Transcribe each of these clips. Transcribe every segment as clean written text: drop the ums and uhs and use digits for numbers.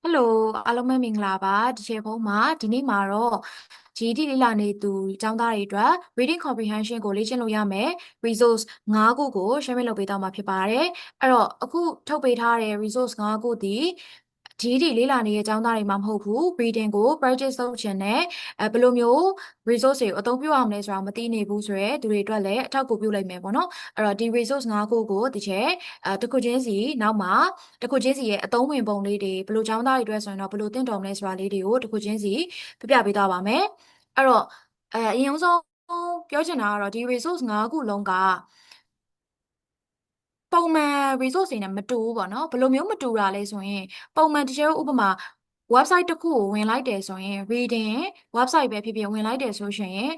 ဟယ်လိုအားလုံးပဲမင်္ဂလာပါဒီချိန်ဖုန်းမှာဒီနေ့မှာတော့ GED လေ့လာနေသူကျောင်းသားတွေအတွက် reading comprehension ကိုလေ့ကျင့်လို့ရမယ် resource 5ခုကို share လုပ်ပေးသွားမှာဖြစ်ပါတယ်အဲ့တော့အခုထုတ်ပေးထားတဲ့ resource 5ခုဒီ GED လေ့လာနေတဲ့ကျောင်းသားတွေမှာမဟုတ်ဘူး reading ကို practice လုပ်ချင်တဲ့ဘယ်လိုမျိုး resource တွေကိုအသုံးပြုအောင်လဲဆိုတာမသိနေဘူးဆိုရယ်သူတွေအတွက်လည်းအထောက်အကူပြုလိုက်မယ်ပေါ့နော်အဲ့တော့ဒီ resource 5ခုကိုဒီချက်တစ်ခုချင်းစီနောက်မှာတစ်ခုချင်းစီရဲ့အသုံးဝင်ပုံလေးတွေဘယ်လိုကျောင်းသားတွေအတွက်ဆိုရင်တော့ဘယ်လိုသင်တော်မလဲဆိုတာလေးတွေကိုတစ်ခုချင်းစီပြပြပေးသွားပါမယ်အဲ့တော့အရင်ဆုံးပြောချင်တာကတော့ဒီ resource 5ခုလုံးကပုံမှန် resource တွေနဲ့မတူဘူးပေါ့နော်ဘယ်လိုမျိုးမတူတာလဲဆိုရင်ပုံမှန်တကယ်ဥပမာ website တစ်ခုကိုဝင်လိုက်တယ်ဆိုရင် reading website ပဲဖြစ်ဖြစ်ဝင်လိုက်တယ်ဆိုရင်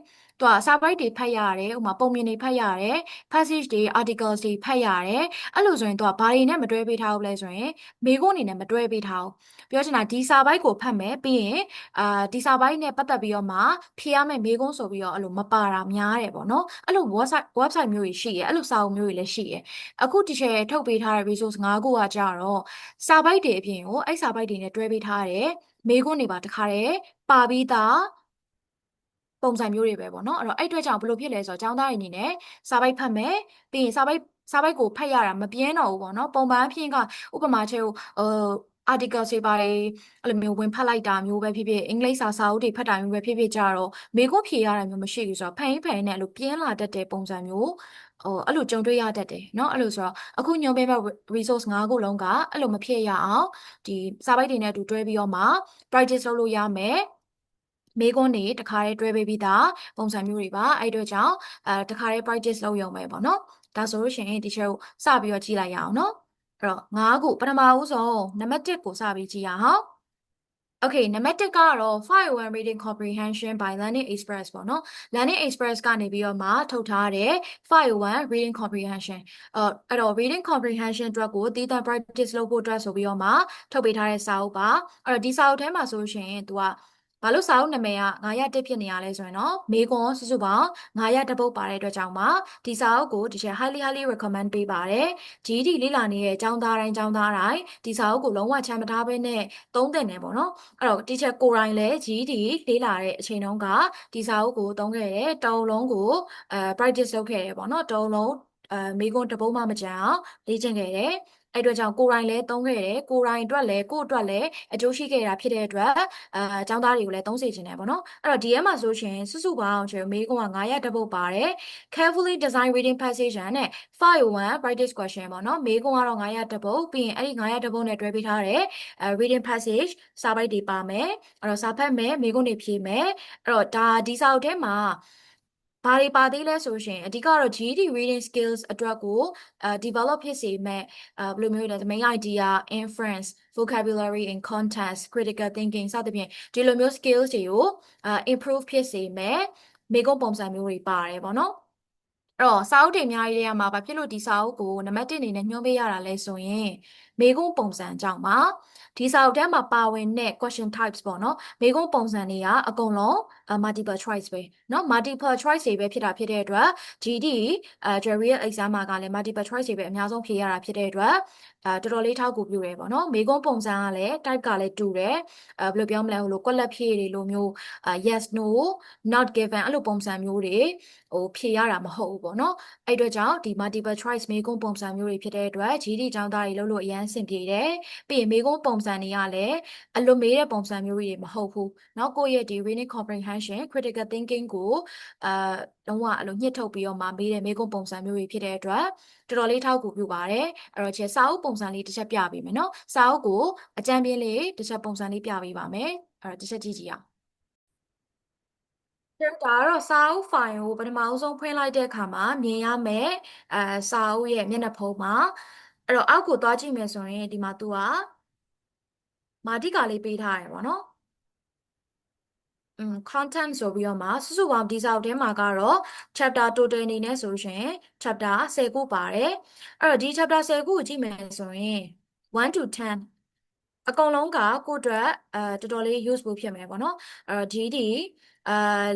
သူကစာပိုက်တွေဖတ်ရတယ်ဥပမာပုံမြင်တွေဖတ်ရတယ် passage တွေ articles တွေဖတ်ရတယ်အဲ့လိုဆိုရင်သူကဘာတွေနဲ့မတွဲပေးထားဘူးလဲဆိုရင်မေခွန်းအနေနဲ့မတွဲပေးထားဘူးပြောချင်တာဒီစာပိုက်ကိုဖတ်မယ်ပြီးရင်ဒီစာပိုက်နဲ့ပတ်သက်ပြီးတော့မှဖြေရမယ့်မေခွန်းဆိုပြီးတော့အဲ့လိုမပါတာများတယ်ပေါ့နော်အဲ့လို website မျိုးတွေရှိရယ်အဲ့လိုစာအုပ်မျိုးတွေလည်းရှိရယ်အခုဒီချေထုတ်ပေးထားတဲ့ resource 5ခုကကြတော့စာပိုက်တွေအပြင်ကိုအဲ့စာပိုက်တွေနဲ့တွဲပေးထားတဲ့မေခွန်းတွေပါတခါတည်းပါပြီးသားပုံစံမျိုးတွေပဲပေါ့နော်အဲ့တော့အဲ့အတွက်ကြောင့်ဘယ်လိုဖြစ်လဲဆိုတော့ကျောင်းသားတွေအနေနဲ့စာပိုက်ဖတ်မယ်ပြီးရင်စာပိုက်ကိုဖတ်ရတာမပြင်းတော့ဘူးပေါ့နော်ပုံမှန်အဖြစ်ကဥပမာချက်ကိုarticle တွေပါတယ်အဲ့လိုမျိုးဝင်ဖတ်လိုက်တာမျိုးပဲဖြစ်ဖြစ်အင်္ဂလိပ်စာအုပ်တွေဖတ်တာမျိုးပဲဖြစ်ဖြစ်ကြတော့မေခွန်းဖြေရတာမျိုးမရှိဘူးဆိုတော့ဖန်နဲ့အဲ့လိုပြင်းလာတတ်တဲ့ပုံစံမျိုးအဲ့လိုကြုံတွေ့ရတတ်တယ်เนาะအဲ့လိုဆိုတော့အခုညွှန်ပေးမဲ့ resource 5ခုလုံးကအဲ့လိုမဖြစ်ရအောင်ဒီစာပိုက်တွေနဲ့အတူတွဲပြီးတော့မှ practice လုပ်လို့ရမယ်မေးခွန်းတွေတခါတည်းတွဲပေးပြီးသားပုံစံမျိုးတွေပါအဲ့အတွက်ကြောင့်တခါတည်း practice လုပ်ရုံပဲပေါ့နော်ဒါဆိုလို့ရှိရင်ဒီချက်ကိုစပြီးတော့ကြည့်လိုက်ရအောင်နော်အဲ့တော့၅ခုပထမဦးဆုံးနံပါတ်1ကိုစပြီးကြည့်ရအောင် Okay နံပါတ်1ကတော့ 501 Reading Comprehension by Learning Express ပေါ့နော် Learning Express ကနေပြီးတော့မှထုတ်ထားတဲ့501 Reading Comprehension အဲ့တော့ Reading Comprehension အတွက်ကိုတည်တံ့ practice လုပ်ဖို့အတွက်ဆိုပြီးတော့မှထုတ်ပေးထားတဲ့စာအုပ်ပါအဲ့တော့ဒီစာအုပ်ထဲမှာဆိုလို့ရှိရင် तू ကဘာလို့စာအုပ်နာမည်က901ဖြစ်နေရလဲဆိုရင်တော့မေကွန်စုစုပေါင်း900တပုတ်ပါတဲ့အတွက်ကြောင့်ပါဒီစာအုပ်ကိုဒီချက် highly recommend ပေးပါတယ် GED လေ့လာနေတဲ့ကျောင်းသားတိုင်းဒီစာအုပ်ကိုလုံးဝချမ်းမထားဘဲနဲ့သုံးသင့်တယ်ပေါ့နော်အဲ့တော့တီချာကိုယ်တိုင်လည်း GED လေးလာတဲ့အချိန်တုန်းကဒီစာအုပ်ကိုသုံးခဲ့တယ်တအုံလုံးကိုpractice လုပ်ခဲ့တယ်ပေါ့နော်တအုံလုံးမိကွန်းတစ်ပုဒ်မှမကြအောင်လေ့ကျင့်ခဲ့တယ်အဲ့အတွက်ကြောင့်ကိုယ်တိုင်လည်းသုံးခဲ့တယ်ကိုယ်တိုင်အတွက်လည်းကိုယ့်အတွက်လည်းအကျိုးရှိခဲ့တာဖြစ်တဲ့အတွက်ကျောင်းသားတွေကိုလည်းသုံးစေချင်တယ်ပေါ့နော်အဲ့တော့ဒီထဲမှာဆိုရှင်စုစုပေါင်းကျွန်တော်မိကွန်းက900တပုတ်ပါတယ် carefully design reading passage နဲ့501 practice question ပေါ့နော်မိကွန်းကတော့900တပုတ်ပြီးရင်အဲ့ဒီ900တပုတ်နဲ့တွဲပေးထားတဲ့reading passage စာပိုက်တွေပါမယ်အဲ့တော့စာဖတ်မယ်မိကုန်းတွေဖြေမယ်အဲ့တော့ဒါဒီစာအုပ်ထဲမှာဘာတွေပါသေးလဲဆိုရှင်အဓိကတော့ GED reading skills အတွက်ကိုdevelop ဖြစ်စေမဲ့ဘယ်လိုမျိုးလဲ main idea inference vocabulary and context critical thinking စသဖြင့်ဒီလိုမျိုး skills တွေကိုimprove ဖြစ်စေမဲ့မိကုန်းပုံစံမျိုးတွေပါတယ်ပေါ့နော်အဲ့တော့စာအုပ်တွေအများကြီးတွေကမှာဘာဖြစ်လို့ဒီစာအုပ်ကိုနံပါတ်1အနေနဲ့ညွှန်းပေးရတာလဲဆိုရင်မေခွန်းပုံစံကြောင့်ပါဒီစာအုပ်ထဲမှာပါဝင်တဲ့ question types ပေါ့နော်မေခွန်းပုံစံတွေကအကုန်လုံးmultiple choice ပဲเนาะ multiple choice တွေပဲဖြစ်တာဖြစ်တဲ့အတွက် GD real exam မှာကလည်း multiple choice တွေပဲအများဆုံးဖြေရတာဖြစ်တဲ့အတွက်တော်တော်လေးထောက်ကူပြုတယ်ပေါ့နော်မေခွန်းပုံစံကလည်း type ကလည်းတူတယ်ဘယ်လိုပြောမလဲဟိုလိုကွက်လက်ဖြည့်တွေလိုမျိုးyes no not given အဲ့လိုပုံစံမျိုးတွေဖြေရတာမဟုတ်ဘူးပေါ့နော်အဲ့အတွက်ကြောင့်ဒီ multiple choice မေးခွန်းပုံစံမျိုးတွေဖြစ်တဲ့အတွက် GD ကျောင်းသားတွေလုပ်လို့အရန်ဆင်ပြေတယ်ပြီးရင်မေးခွန်းပုံစံတွေကလည်းအလွန်မေးတဲ့ပုံစံမျိုးတွေမဟုတ်ဘူးเนาะကိုယ့်ရဲ့ဒီ reading comprehension critical thinking ကိုလုံးဝအဲ့လိုညှစ်ထုတ်ပြီးတော့မှမေးတဲ့မေးခွန်းပုံစံမျိုးတွေဖြစ်တဲ့အတွက်တော်တော်လေးထောက်ကူပြုပါတယ်အဲ့တော့စာအုပ်ပုံစံလေးတစ်ချက်ပြပေးမယ်เนาะစာအုပ်ကိုအကြံပြင်းလေးတစ်ချက်ပုံစံလေးပြပေးပါမယ်အဲ့တော့တစ်ချက်ကြည့်ကြည့်အောင်ဒါကတော့စာအုပ်ဖိုင်ကိုပထမအဆုံးဖွင့်လိုက်တဲ့အခါမှာမြင်ရမယ်စာအုပ်ရဲ့မျက်နှာဖုံးမှာအဲ့တော့အောက်ကိုသွားကြည့်မယ်ဆိုရင်ဒီမှာသူကမာတိကာလေးပေးထားတယ်ပေါ့နော် content ဆိုပြီးတော့မှစုစုပေါင်းဒီစာအုပ်ထဲမှာကတော့ chapter total အနေနဲ့ဆိုရှင် chapter 10ခုပါတယ်အဲ့တော့ဒီ chapter 10ခုကိုကြည့်မယ်ဆိုရင်1 to 10အကုန်လုံးကကိုယ့်အတွက်တော်တော်လေး useful ဖြစ်မယ်ပေါ့နော်အဲ့တော့ဒီ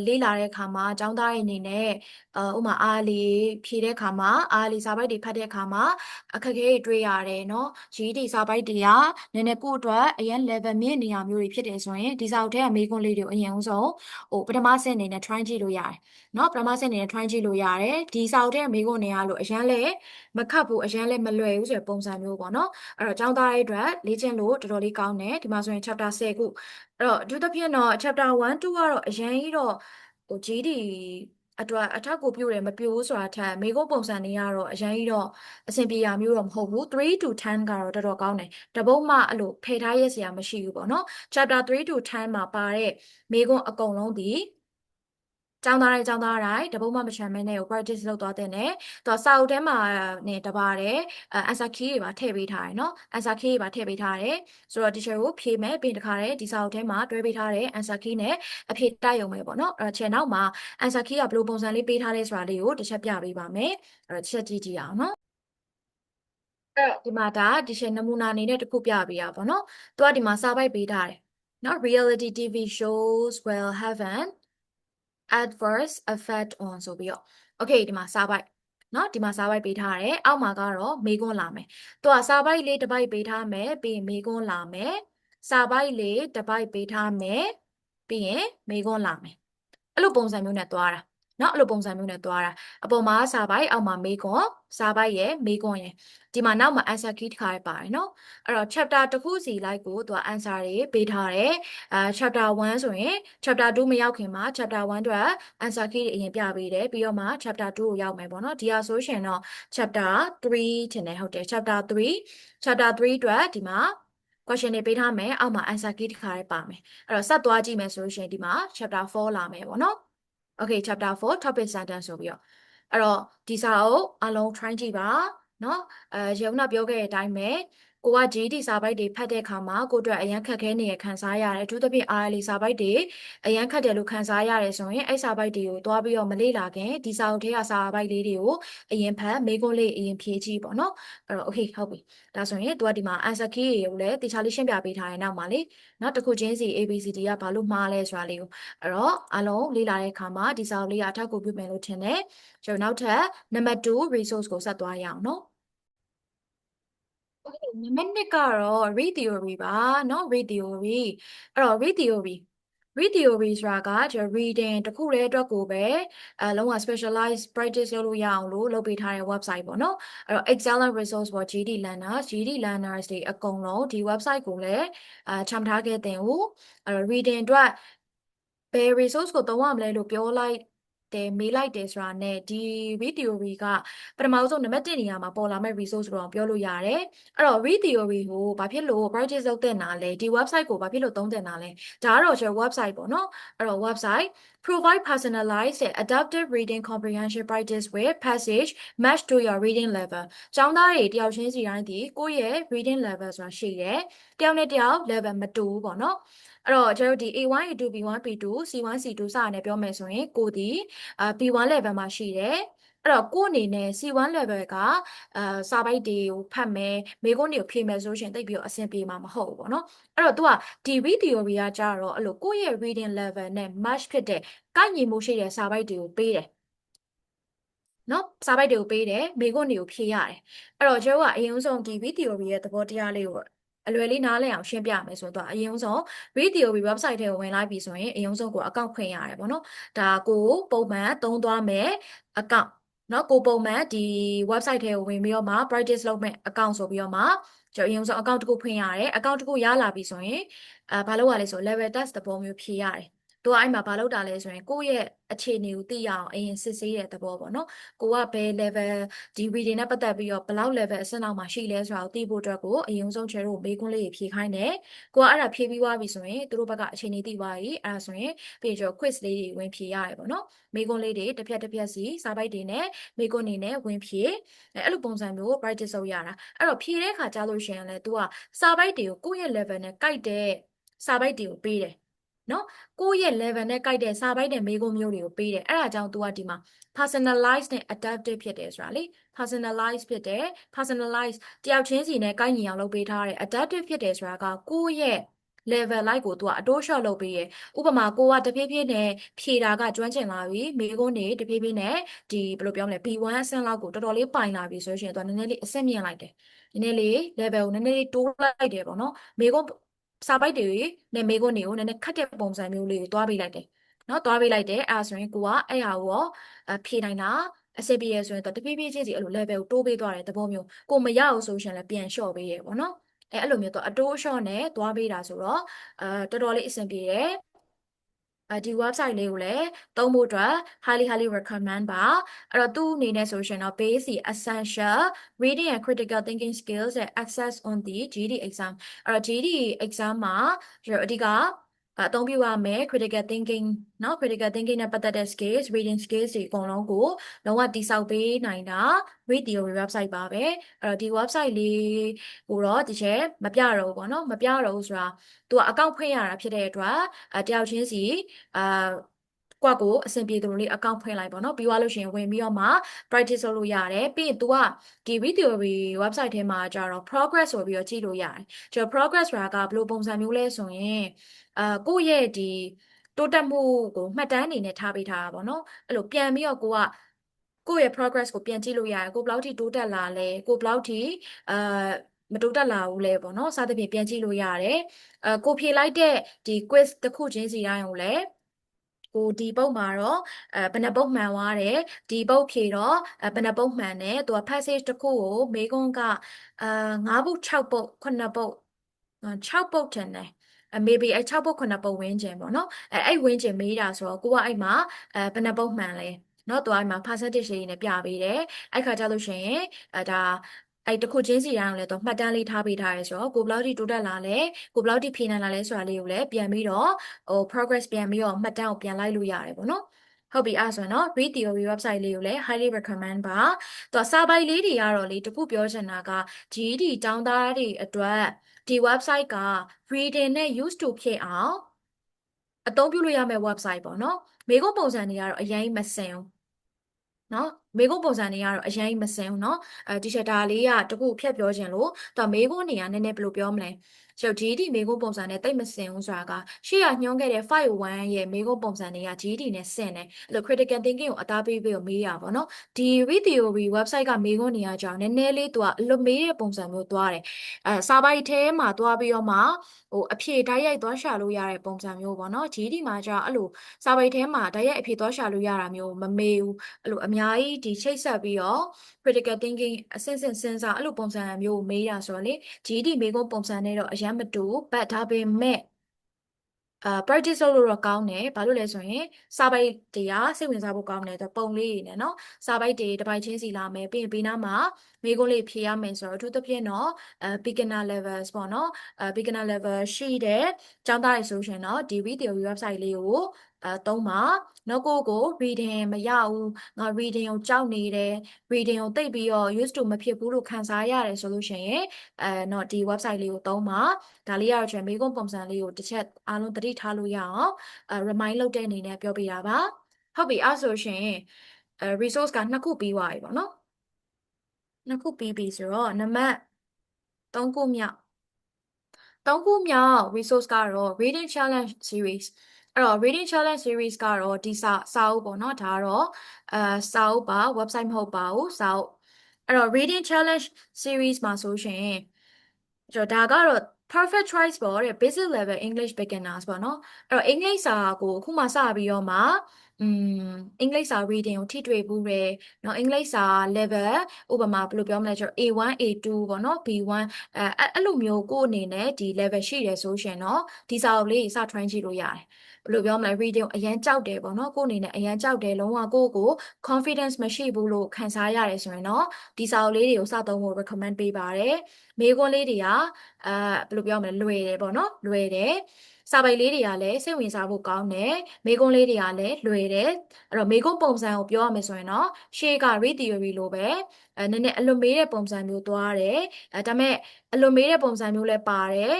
လေးလာတဲ့ခါမှာចောင်းသားရဲ့အနေနဲ့ဥမာအားလေးဖြည့်တဲ့ခါမှာအားလေးစာပိုက်တွေဖတ်တဲ့ခါမှာအခက်အခဲတွေတွေ့ရတယ်เนาะ GD စာပိုက်တွေကနည်းနည်းကိုယ့်အတွက်အရင် level မြင့်နေရမျိုးတွေဖြစ်တယ်ဆိုရင်ဒီစာအုပ်ထဲကမေးခွန်းလေးတွေကိုအရင်ဦးဆုံးပထမဆင့်အနေနဲ့ try ကြည့်လို့ရတယ်เนาะပထမဆင့်အနေနဲ့ try ကြည့်လို့ရတယ်ဒီစာအုပ်ထဲကမေးခွန်းတွေကလို့အရင်လည်းမခတ်ဘူးအရင်လည်းမလွယ်ဘူးဆိုတဲ့ပုံစံမျိုးပေါ့เนาะအဲ့တော့ចောင်းသားရဲ့အတွက်လေ့ကျင့်လို့တော်တော်လေးကောင်းတယ်ဒီမှာဆိုရင် chapter 10ခုအဲ့တော့အထူးသဖြင့်တော့ chapter 1 2ကတော့အရင်ကြီးတော့GD အတွက်အထောက်အကူပြုတယ်မပြုဘူးဆိုတာထက်မေကုတ်ပုံစံတွေကတော့အရင်ကြီးတော့အဆင်ပြေရမျိုးတော့မဟုတ်ဘူး3 to 10ကတော့တော်တော်ကောင်းတယ်တပုတ်မှအဲ့လိုဖယ်ထားရစရာမရှိဘူးပေါ့နော် chapter 3 to 10မှာပါတဲ့မေကုတ်အကုန်လုံးဒီကျောင်းသားတိုင်းတပုတ်မှမချမ်းမဲနဲ့ကို practice လုပ်သွားတဲ့နဲ့သူစာအုပ်ထဲမှာနဲ့တပါတယ် answer key တွေပါထည့်ပေးထားတယ်เนาะ answer key တွေပါထည့်ပေးထားတယ်ဆိုတော့ teacher ကိုဖြေမယ်ပြီးတခါတည်းဒီစာအုပ်ထဲမှာတွဲပေးထားတဲ့ answer key နဲ့အဖြေတိုက်ရုံပဲပေါ့เนาะအဲ့တော့ခြေနောက်မှာ answer key ကဘယ်လိုပုံစံလေးပေးထားလဲဆိုတာလေးကိုတစ်ချက်ပြပေးပါမယ်အဲ့တော့တစ်ချက်ကြည့်အောင်เนาะအဲ့တော့ဒီမှာဒါ teacher နမူနာအနေနဲ့တစ်ခုပြပေးရပါပေါ့เนาะသူကဒီမှာစာပိုက်ပေးထားတယ်เนาะ reality TV shows will have an adverse effect on ဆိုပြီးတော့ okay ဒီမှာစာပိုက်เนาะဒီမှာစာပိုက်ပေးထားတယ်အောက်မှာကတော့မေးခွန်းလာမယ်သူကစာပိုက်လေးတစ်ပိုက်ပေးထားမယ်ပြီးရင်မေးခွန်းလာမယ်စာပိုက်လေးတစ်ပိုက်ပေးထားမယ်ပြီးရင်မေးခွန်းလာမယ်အဲ့လိုပုံစံမျိုးနဲ့သွားတာเนาะအဲ့လိုပုံစံမျိုးနဲ့သွားတာအပေါ်မှာစာပိုက်အောက်မှာမေးခွန်းစာပိုက်ရဲ့မေးခွန်းရဲ့ဒီမှာနောက်မှာ answer key တစ်ခါပါတယ်เนาะအဲ့တော့ chapter တစ်ခုစီလိုက်ကိုသူက answer တွေပေးထားတယ်chapter 1ဆိုရင် chapter 2မရောက်ခင်မှာ chapter 1အတွက် answer key တွေအရင်ပြပေးတယ်ပြီးတော့မှ chapter 2ကိုရောက်မယ်ပေါ့နော်ဒီဟာဆိုရှင်တော့ chapter 3ထင်တယ်ဟုတ်တယ် chapter 3အတွက်ဒီမှာ question တွေပေးထားမယ်အောက်မှာ answer key တစ်ခါလေးပါမယ်အဲ့တော့ဆက်သွားကြည့်မယ်ဆိုလို့ရှိရင်ဒီမှာ chapter 4လာမယ်ပေါ့နော် okay chapter 4 topic sentence ဆိုပြီးတော့အဲ့တော့ဒီစာအုပ်အလုံး try ကြည့်ပါเนาะရုံနာပြောခဲ့တဲ့အတိုင်းပဲကိုက GD စာပိုက်တွေဖတ်တဲ့အခါမှာကိုအတွက်အရန်ခက်ခဲနေရခံစားရတယ်အထူးသဖြင့် RLE စာပိုက်တွေအရန်ခက်တယ်လို့ခံစားရတယ်ဆိုရင်အဲ့စာပိုက်တွေကိုတွားပြီးတော့မလေ့လာခင်ဒီစာအုပ်ထဲကစာပိုက်လေးတွေကိုအရင်ဖတ်မေးခွန်းလေးအရင်ဖြေကြည့်ပေါ့နော်အဲ့တော့ okay ဟုတ်ပြီဒါဆိုရင်သူကဒီမှာ answer key တွေကိုလည်းတေချာလေးရှင်းပြပေးထားတဲ့နောက်မှာလေနော်တစ်ခုချင်းစီ ABCD ကဘာလို့မှားလဲဆိုတာလေးကိုအဲ့တော့အလုံးလေ့လာတဲ့အခါမှာဒီစာအုပ်လေးကအထောက်အကူပြုမယ်လို့ထင်တယ်ကျွန်တော်နောက်ထပ် number 2 resource ကိုဆက်သွားရအောင်နော်နံပါတ်1ကတော့ read theory ပါเนาะ read theory အဲ့တော့ read theory ဆိုတာကကျွန်တော် reading တခုတည်းအတွက်ကိုပဲလုံးဝ specialize practice လုပ်လို့ရအောင်လို့လုပ်ပေးထားတဲ့ website ပေါ့နော်အဲ့တော့ excellent resource for GD learners တွေအကုန်လုံးဒီ website ကိုလည်းချမှတ်ထားခဲ့တဲ့ဦးအဲ့တော့ reading အတွက်ဘယ် resource ကိုသုံးရမလဲလို့ပြောလိုက်တယ်မေးလိုက်တယ်ဆိုတာနဲ့ဒီ read theory ကပထမဆုံးနံပါတ်1နေရာမှာပေါ်လာမဲ့ resource လို့ပြောလို့ရတယ်အဲ့တော့ read theory ကိုဘာဖြစ်လို့ practice လုပ်တဲ့နာလဲဒီ website ကိုဘာဖြစ်လို့သုံးတဲ့နာလဲဒါကတော့ကျွန်တော် website ပေါ့နော်အဲ့တော့ website provide personalized and adaptive reading comprehension practice with passage match to your reading level ကျောင်းသားတွေတယောက်ချင်းစီတိုင်းဒီကိုယ့်ရဲ့ reading level ဆိုတာရှိတယ်တယောက်နဲ့တယောက် level မတူဘူးပေါ့နော်အဲ့တော့ကျွန်တော်ဒီ A1 A2 B1 B2 C1 C2 စတာနဲ့ပြောမယ်ဆိုရင်ကိုဒီB1 level မှာရှိတယ်အဲ့တော့ကိုအနေနဲ့ C1 level ကစာပိုက်တွေကိုဖတ်မယ်မေးခွန်းတွေကိုဖြေမယ်ဆိုရှင်တိတ်ပြီးတော့အဆင်ပြေမှာမဟုတ်ဘူးပေါ့နော်အဲ့တော့ तू ကဒီ read theory ကကြတော့အဲ့လိုကိုယ့်ရဲ့ reading level နဲ့ match ဖြစ်တဲ့ကိုက်ညီမှုရှိတဲ့စာပိုက်တွေကိုပေးတယ်နော်စာပိုက်တွေကိုပေးတယ်မေးခွန်းတွေကိုဖြေရတယ်အဲ့တော့ကျွန်တော်ကအရင်ဆုံးဒီ read theory ရဲ့သဘောတရားလေးကိုအလွယ်လေးနားလည်အောင်ရှင်းပြမယ်ဆိုတော့အရင်ဆုံး read theory website ထဲကိုဝင်လိုက်ပြီဆိုရင်အရင်ဆုံးကိုအကောင့်ဖွင့်ရတယ်ပေါ့နော်ဒါကိုပုံမှန်သုံးသွားမယ်အကောင့်နော်ကိုပုံမှန်ဒီ website ထဲကိုဝင်ပြီးတော့မှ practice လုပ်မဲ့အကောင့်ဆိုပြီးတော့မှကျွန်တော်အရင်ဆုံးအကောင့်တစ်ခုဖွင့်ရတယ်အကောင့်တစ်ခုရလာပြီဆိုရင်ဘာလုပ်ရလဲဆို level test သဘောမျိုးဖြေရတယ်သူကအဲ့မှာဘာလုပ်တာလဲဆိုရင်ကိုယ့်ရဲ့အခြေအနေကိုသိရအောင်အရင်စစ်ဆေးတဲ့သဘောပေါ့နော်ကိုကဘယ် level ဒီ reading နဲ့ပတ်သက်ပြီးတော့ဘယ်လောက် level အဆင့်လောက်မှာရှိလဲဆိုတာကိုသိဖို့အတွက်ကိုအရင်ဆုံးကျတို့မေးခွန်းလေးဖြေခိုင်းတယ်ကိုကအဲ့ဒါဖြေပြီးသွားပြီဆိုရင်သူတို့ဘက်ကအခြေအနေသိသွားပြီအဲ့ဒါဆိုရင်ပြီးတော့ quiz လေးတွေဝင်ဖြေရတယ်ပေါ့နော်မေးခွန်းလေးတွေတစ်ဖြတ်စီစာပိုက်တွေနဲ့မေးခွန်းတွေနဲ့ဝင်ဖြေအဲ့လိုပုံစံမျိုး practice လုပ်ရတာအဲ့တော့ဖြေတဲ့အခါကြားလို့ရှိရင်လည်း तू ကစာပိုက်တွေကိုကိုယ့်ရဲ့ level နဲ့ကိုက်တဲ့စာပိုက်တွေကိုပေးတယ်နော်ကိုယ့်ရဲ့ level နဲ့ကိုက်တဲ့စာပိုက်တဲ့မေးခွန်းမျိုးတွေကိုပေးတယ်အဲ့ဒါကြောင့် तू ကဒီမှာ personalized နဲ့ adaptive ဖြစ်တယ်ဆိုတာလေ personalized ဖြစ်တယ် personalized တယောက်ချင်းစီနဲ့ကိုက်ညီအောင်လုပ်ပေးထားတယ် adaptive ဖြစ်တယ်ဆိုတာကကိုယ့်ရဲ့ level လိုက်ကိုသူကအတိုးလျှော့လုပ်ပေးရယ်ဥပမာကိုကတဖြည်းဖြည်းနဲ့ဖြေတာကကျွမ်းကျင်လာပြီမိကုန်းတွေတဖြည်းဖြည်းနဲ့ဒီဘယ်လိုပြောမလဲ B1 အဆင့်လောက်ကိုတော်တော်လေးပိုင်လာပြီဆိုရှင်သူကနည်းနည်းလေးအဆင့်မြင့်လိုက်တယ်နည်းနည်းလေး level ကိုနည်းနည်းလေးတိုးလိုက်တယ်ပေါ့နော်မိကုန်းစာပိုက်တွေနဲ့မိကုန်းတွေကိုနည်းနည်းခက်တဲ့ပုံစံမျိုးလေးကိုတွားပေးလိုက်တယ်နော်တွားပေးလိုက်တယ်အဲဒါဆိုရင်ကိုကအဲ့ဟာကိုဖြေနိုင်တာအဆင်ပြေရဆိုရင်တော့တဖြည်းဖြည်းချင်းစီအဲ့လို level ကိုတိုးပေးသွားတဲ့သဘောမျိုးကိုမရအောင်ဆိုရှင်လည်းပြန်လျှော့ပေးရပေါ့နော်အဲ့လိုမျိုးတော့အတိုးအလျှော့နဲ့သွားပေးတာဆိုတော့တော်တော်လေးအဆင်ပြေတယ်ဒီ website လေးကိုလည်းသုံးဖို့အတွက် highly recommend ပါအဲ့တော့သူ့အနေနဲ့ဆိုရှင်တော့ basic essential reading and critical thinking skills and access on the GD exam အဲ့တော့ GD exam မှာအဓိကအသုံးပြုရမယ် critical thinking เนาะ critical thinking နဲ့ပတ်သက်တဲ့ skills reading skills တွေအကုန်လုံးကိုလုံးဝတိစောက်ပေးနိုင်တာ Read Theory website ပါပဲအဲ့တော့ဒီ website လေးကိုတော့ဒီချက်မပြတော့ဘူးပေါ့နော်မပြတော့ဘူးဆိုတာသူကအကောင့်ဖွင့်ရတာဖြစ်တဲ့အတွက်တယောက်ချင်းစီအာကွက်ကိုအဆင်ပြေသလိုလေးအကောင့်ဖွင့်လိုက်ပေါ့နော်ပြီးသွားလို့ရှိရင်ဝင်ပြီးတော့မှ practice လုပ်လို့ရတယ်ပြီးရင် तू ကဒီ Read Theory website ထဲမှာကျတော့ progress ဆိုပြီးတော့ကြည့်လို့ရတယ်ကျွန်တော် progress ဆိုတာကဘယ်လိုပုံစံမျိုးလဲဆိုရင်ကိုယ့်ရဲ့ဒီတိုးတက်မှုကိုမှတ်တမ်းအနေနဲ့ထားပေးထားတာပေါ့နော်အဲ့လိုပြန်ပြီးတော့ကိုယ့်ရဲ့ progress ကိုပြန်ကြည့်လို့ရတယ်ကိုဘယ်လောက်ထိတိုးတက်လာလဲကိုဘယ်လောက်ထိအာမတိုးတက်လာဘူးလဲပေါ့နော်စသဖြင့်ပြန်ကြည့်လို့ရတယ်ကိုဖြေလိုက်တဲ့ဒီ quiz တစ်ခုချင်းစီတိုင်းကိုလည်းကိုဒီပုတ်မှာတော့ဘယ်နှပုတ်မှန်သွားတယ်ဒီပုတ်ဖြေတော့ဘယ်နှပုတ်မှန်တယ်သူက passage တစ်ခုကိုမေးခွန်းက9ပုတ်6ပုတ်9ပုတ်6ပုတ်ထင်တယ် maybe 6ပုတ်9ပုတ်ဝန်းကျင်ပေါ့နော်အဲ့ဝန်းကျင်မေးတာဆိုတော့ကိုကအဲ့မှာဘယ်နှပုတ်မှန်လဲနော်သူအဲ့မှာ percentage လေးနဲ့ပြပေးတယ်အဲ့ခါကျလို့ရှိရင်ဒါအဲ့တခုချင်းစီတိုင်းကိုလည်းတော့မှတ်တမ်းလေးထားပေးထားရဲဆိုတော့ကိုဘယ်လောက်ထိတိုးတက်လာလဲကိုဘယ်လောက်ထိဖြေနိုင်လာလဲဆိုတာလေးကိုလည်းပြန်ပြီးတော့progress ပြန်ပြီးတော့မှတ်တမ်းကိုပြန်လိုက်လို့ရတယ်ပေါ့နော်ဟုတ်ပြီအဲ့ဆိုရင်တော့ Read Theory website လေးကိုလည်း highly recommend ပါသူစာပိုက်လေးတွေကတော့လေတခုပြောချင်တာက GED ကျောင်းသားတွေအတွက်ဒီ website က reading နဲ့ used to ဖြစ်အောင်အသုံးပြုလို့ရမယ့် website ပေါ့နော်မိကုန်းပုံစံတွေကတော့အရင်မစင်ဘူးနော်မေကုန်းပုံစံတွေကတော့အရင်မစင်ဘူးနော်ဒီချက်ဒါလေးကတခုဖြတ်ပြောခြင်းလို့တော့မေကုန်းနေရာနည်းနည်းဘယ်လိုပြောမလဲဆိုတော့ GD မေကုန်းပုံစံနဲ့တိတ်မစင်ဘူးဆိုတာကရှေ့ကညွှန်းခဲ့တဲ့501ရဲ့မေကုန်းပုံစံတွေက GD နဲ့စင်တယ်အဲ့လို critical thinking ကိုအသားပေးပြီးတော့မေးရပါတော့ဒီ Read Theory website ကမေကုန်းနေရာကြောင့်နည်းနည်းလေးသူကအလွတ်မေးတဲ့ပုံစံမျိုးသွားတယ်စာပိုက်ထဲမှာသွားပြီးတော့မှအဖြေဓာတ်ရိုက်သွားရှာလို့ရတဲ့ပုံစံမျိုးပေါ့နော် GD မှာကျတော့အဲ့လိုစာပိုက်ထဲမှာဓာတ်ရိုက်အဖြေသွားရှာလို့ရတာမျိုးမမေးဘူးအဲ့လိုအများကြီးဒီချိတ်ဆက်ပြီးတော့ critical thinking အဆင့်ဆင့်စဉ်းစားအဲ့လိုပုံစံမျိုးကိုမေးတာဆိုတော့လေ GD မေးခွန်းပုံစံနဲ့တော့အရင်မတူ but ဒါပေမဲ့practice လုပ်လို့တော့ကောင်းတယ်ဘာလို့လဲဆိုရင်စာပိုက်တွေကစိတ်ဝင်စားဖို့ကောင်းတယ်ပုံလေးတွေနဲ့เนาะစာပိုက်တွေတစ်ပိုက်ချင်းစီလာမယ်ပြီးရင်ဘေးနားမှာမေးခွန်းလေးဖြေရမယ်ဆိုတော့အထူးသဖြင့်တော့beginner levels ပေါ့เนาะbeginner level ရှိတဲ့ကျောင်းသားတွေဆိုရှင်တော့ဒီ Read Theory website လေးကိုသုံးပါနော်ကို reading မရဘူးငါ reading ကိုကြောက်နေတယ် reading ကိုသိပ်ပြီးတော့ used to မဖြစ်ဘူးလို့ခံစားရတယ်ဆိုလို့ရှိရင်တော့ဒီ website လေးကိုသုံးပါဒါလေးကတော့ကျွန်တော်မေးခွန်းပုံစံလေးကိုတစ်ချက်အားလုံးသတိထားလို့ရအောင်remind လုပ်တဲ့အနေနဲ့ပြောပြတာပါဟုတ်ပြီအဲ့ဆိုရှင်resource ကနှစ်ခုပြီးသွားပြီပေါ့နော်နှစ်ခုပြီးပြီဆိုတော့နံပါတ်3ခုမြောက်3ခုမြောက် resource ကတော့ reading challenge series အဲ့တော့ reading challenge series ကတော့ဒီစာအုပ်ပေါ့နော်ဒါကတော့စာအုပ်ပါ website မဟုတ်ပါဘူးစာအုပ်အဲ့တော့ reading challenge series မှာဆိုရှင်ဒါကတော့ perfect choice ပေါ့တဲ့ basic level English beginners ပေါ့နော်အဲ့တော့ English စာကိုအခုမှစပြီးတော့မှအင်္ဂလိပ်စာ reading ကိုထိတွေ့ဘူးတယ်เนาะအင်္ဂလိပ်စာ level ဥပမာဘယ်လိုပြောမလဲကျွန်တော် A1 A2 ပေါ့เนาะ B1 အဲ့လိုမျိုးကိုယ့်အနေနဲ့ဒီ level ရှိတယ်ဆိုရှင်เนาะဒီစာအုပ်လေးစ try ကြည့်လို့ရတယ်ဘယ်လိုပြောမလဲ reading အရန်ကြောက်တယ်ပေါ့เนาะကိုယ့်အနေနဲ့အရန်ကြောက်တယ်လုံးဝကိုယ့်ကို confidence မရှိဘူးလို့ခံစားရတယ်ဆိုရင်เนาะဒီစာအုပ်လေးတွေကိုစသုံးဖို့ recommend ပေးပါတယ်မေးခွန်းလေးတွေကဘယ်လိုပြောမလဲလွယ်တယ်ပေါ့เนาะလွယ်တယ်စာပေလေးတွေကလည်းစိတ်ဝင်စားဖို့ကောင်းတယ်မေးခွန်းလေးတွေကလည်းလွယ်တယ်အဲ့တော့မေးခွန်းပုံစံကိုပြောရမယ်ဆိုရင်တော့ရှေ့က read theory လိုပဲနည်းနည်းအလွန်မေးတဲ့ပုံစံမျိုးသွားတယ်ဒါပေမဲ့အလွန်မေးတဲ့ပုံစံမျိုးလည်းပါတယ်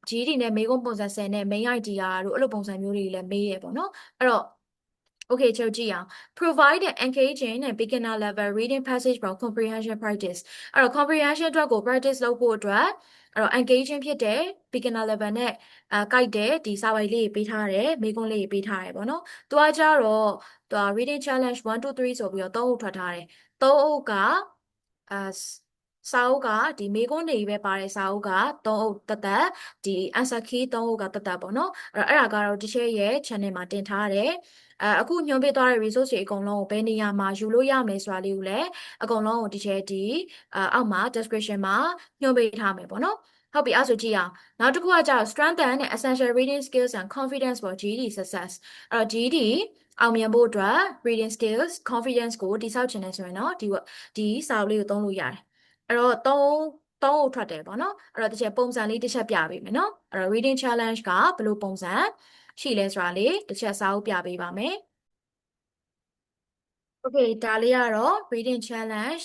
GD နဲ့မေးခွန်းပုံစံ10နဲ့ main idea တို့အဲ့လိုပုံစံမျိုးတွေလည်းမေးရပေါ့နော်အဲ့တော့ Okay ချုပ်ကြည့်အောင် provide an engaging and beginner level reading passage from comprehension practice အဲ့တော့ comprehension အတွက်ကို practice လုပ်ဖို့အတွက်အဲ့တော့ engaging ဖြစ်တဲ့ beginner level နဲ့ကိုက်တဲ့ဒီစာပိုက်လေးပေးထားတယ်မိကွန်းလေးပေးထားတယ်ပေါ့နော်။သူကကြတော့သူက reading challenge 1 2 3ဆိုပြီးတော့3အုပ်ထွက်ထားတယ်။3အုပ်ကစာအုပ်ကဒီမိကွန်းတွေပဲပါတယ်စာအုပ်က3အုပ်တက်တက်ဒီ answer key 3အုပ်ကတက်တက်ပေါ့နော်။အဲ့ဒါကတော့ teacher ရဲ့ channel မှာတင်ထားတယ်။အခုညွှန်ပေးသွားတဲ့ resource တွေအကုန်လုံးကိုဘယ်နေရာမှာယူလို့ရမလဲဆိုတာလေးကိုလည်းအကုန်လုံးကို teacher ဒီအောက်မှာ description မှာညွှန်ပေးထားမယ်ပေါ့နော်။ဟုတ်ပြီအဲ့ဆိုကြည့်အောင်နောက်တစ်ခုကကြာ strengthen နဲ့ essential reading skills and confidence for GED success အဲ့တော့ GED အောင်မြင်ဖို့အတွက် reading skills confidence ကိုတိဆောက်ခြင်းနဲ့ဆိုရင်တော့ဒီစာအုပ်လေးကိုသုံးလို့ရတယ်အဲ့တော့သုံးထွက်တယ်ပေါ့နော်အဲ့တော့တစ်ချက်ပုံစံလေးတစ်ချက်ပြပေးမယ်နော်အဲ့တော့ reading challenge ကဘယ်လိုပုံစံရှိလဲဆိုတာလေးတစ်ချက်စာအုပ်ပြပေးပါမယ် Okay ဒါလေးကတော့ reading challenge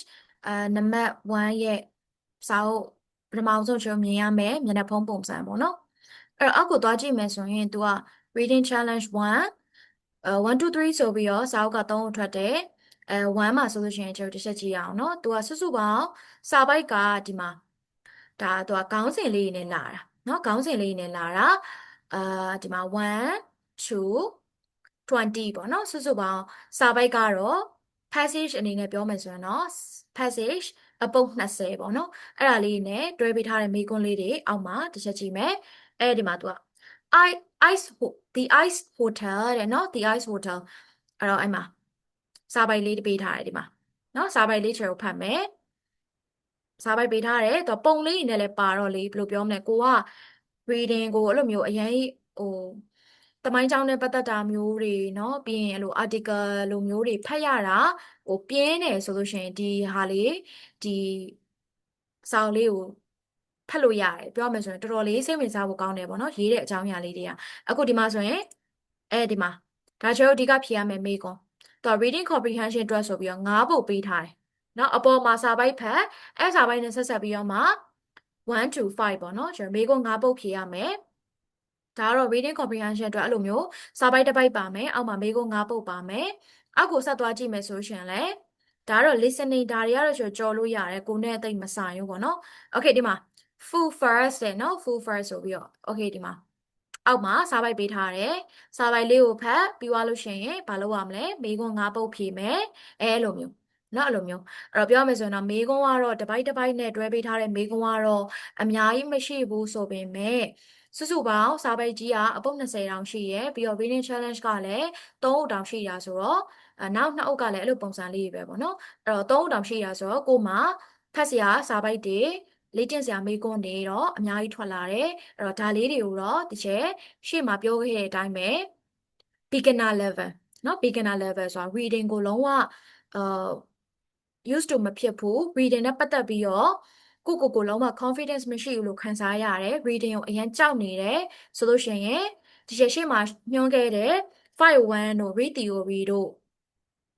နံပါတ်1ရဲ့စာအုပ်ပထမဆုံးကျွန်တော်မြင်ရမယ်မျက်နှာဖုံးပုံစံပေါ့နော်အဲ့တော့အောက်ကိုသွားကြည့်မယ်ဆိုရင် तू က reading challenge 1 1 2 3ဆိုပြီးတော့စာအုပ်က3ကိုထွက်တယ်1မှာဆိုလို့ရှိရင်ကျွန်တော်တစ်ချက်ကြည့်ရအောင်เนาะ तू ကစုစုပေါင်းစာပိုက်ကဒီမှာဒါသူကခေါင်းစဉ်လေးနဲ့လာတာเนาะခေါင်းစဉ်လေးနဲ့လာတာဒီမှာ1 2 20ပေါ့နော်စုစုပေါင်းစာပိုက်ကတော့ passage အနေနဲ့ပြောမယ်ဆိုရင်တော့ passage အပုပ်20ပေါ့နော်အဲ့ဒါလေးနဲ့တွဲပေးထားတဲ့မေးခွန်းလေးတွေအောက်မှာတစ်ချက်ကြည့်မယ်အဲ့ဒီမှာသူက I ice the ice hotel တဲ့နော် the ice hotel အဲ့တော့အဲ့မှာစာပိုက်လေးပေးထားတယ်ဒီမှာနော်စာပိုက်လေးတွေကိုဖတ်မယ်စာပိုက်ပေးထားတယ်တော့ပုံလေးနဲ့လည်းပါတော့လေဘယ်လိုပြောမလဲကိုက reading ကိုအဲ့လိုမျိုးအရင်ဟိုတမိုင်းကြောင်းနဲ့ပတ်သက်တာမျိုးတွေเนาะပြီးရင်အဲ့လို article လိုမျိုးတွေဖတ်ရတာဟိုပြင်းတယ်ဆိုလို့ရှိရင်ဒီဟာလေးဒီစာအုပ်လေးကိုဖတ်လို့ရတယ်ပြောမယ်ဆိုရင်တော်တော်လေးစိတ်ဝင်စားဖို့ကောင်းတယ်ပေါ့နော်ရေးတဲ့အကြောင်းအရာလေးတွေကအခုဒီမှာဆိုရင်ဒီမှာဒါကျတော့ဒီကဖြေရမယ်မေးခွန်းတော့ reading comprehension အတွက်ဆိုပြီးတော့9ပုတ်ပေးထားတယ်နော်အပေါ်မှာစာပိုက်ဖတ်စာပိုက်နဲ့ဆက်ပြီးတော့မှ1 to 5ပေါ့နော်ကျွန်တော်မေးခွန်း9ပုတ်ဖြေရမယ်ဒါကတော့ reading comprehension အတွက်အဲ့လိုမျိုးစာပိုက်တစ်ပိုက်ပါမယ်အောက်မှာမေးခွန်း9ပုတ်ပါမယ်အောက်ကိုဆက်သွားကြည့်မယ်ဆိုရှင်လဲဒါကတော့ listening ဒါတွေကတော့ကျွန်တော်ကြော်လို့ရတယ်ကိုနဲ့အသိမဆိုင်ဘူးပေါ့နော် okay ဒီမှာ full first တဲ့နော် full first ဆိုပြီးတော့ okay ဒီမှာအောက်မှာစာပိုက်ပေးထားတယ်စာပိုက်လေးကိုဖတ်ပြီးသွားလို့ရှိရင်ဘာလုပ်ရမလဲမေးခွန်း9ပုတ်ဖြေမယ်အဲ့လိုမျိုးနော်အဲ့လိုမျိုးအဲ့တော့ပြောရမယ်ဆိုရင်တော့မေးခွန်းကတော့တစ်ပိုက်တစ်ပိုက်နဲ့တွဲပေးထားတဲ့မေးခွန်းကတော့အများကြီးမရှိဘူးဆိုပေမဲ့စုစုပေါင်းစာပိုက်ကြီးကအပုတ်20တောင်ရှိရယ်ပြီးတော့ reading challenge ကလည်း3အုပ်တောင်ရှိတာဆိုတော့နောက်2အုပ်ကလည်းအဲ့လိုပုံစံလေးပဲပေါ့နော်အဲ့တော့3အုပ်တောင်ရှိတာဆိုတော့ကိုမှဖတ်စရာစာပိုက်တွေလေ့ကျင့်စရာမေးခွန်းတွေတော့အများကြီးထွက်လာတယ်အဲ့တော့ဒါလေးတွေကိုတော့တစ်ချက်ရှေ့မှာပြောခဲ့တဲ့အတိုင်းပဲ beginner level เนาะ beginner level ဆိုတာ reading ကိုလုံးဝused to မဖြစ်ဘူး reading နဲ့ပတ်သက်ပြီးတော့ကိုလုံးဝ confidence မရှိဘူးလို့ခံစားရတယ် reading ကိုအရင်ကြောက်နေတယ်ဆိုလို့ရှိရင်ဒီရှေ့မှာညွှန်းခဲ့တဲ့5-1တို့ read theory တို့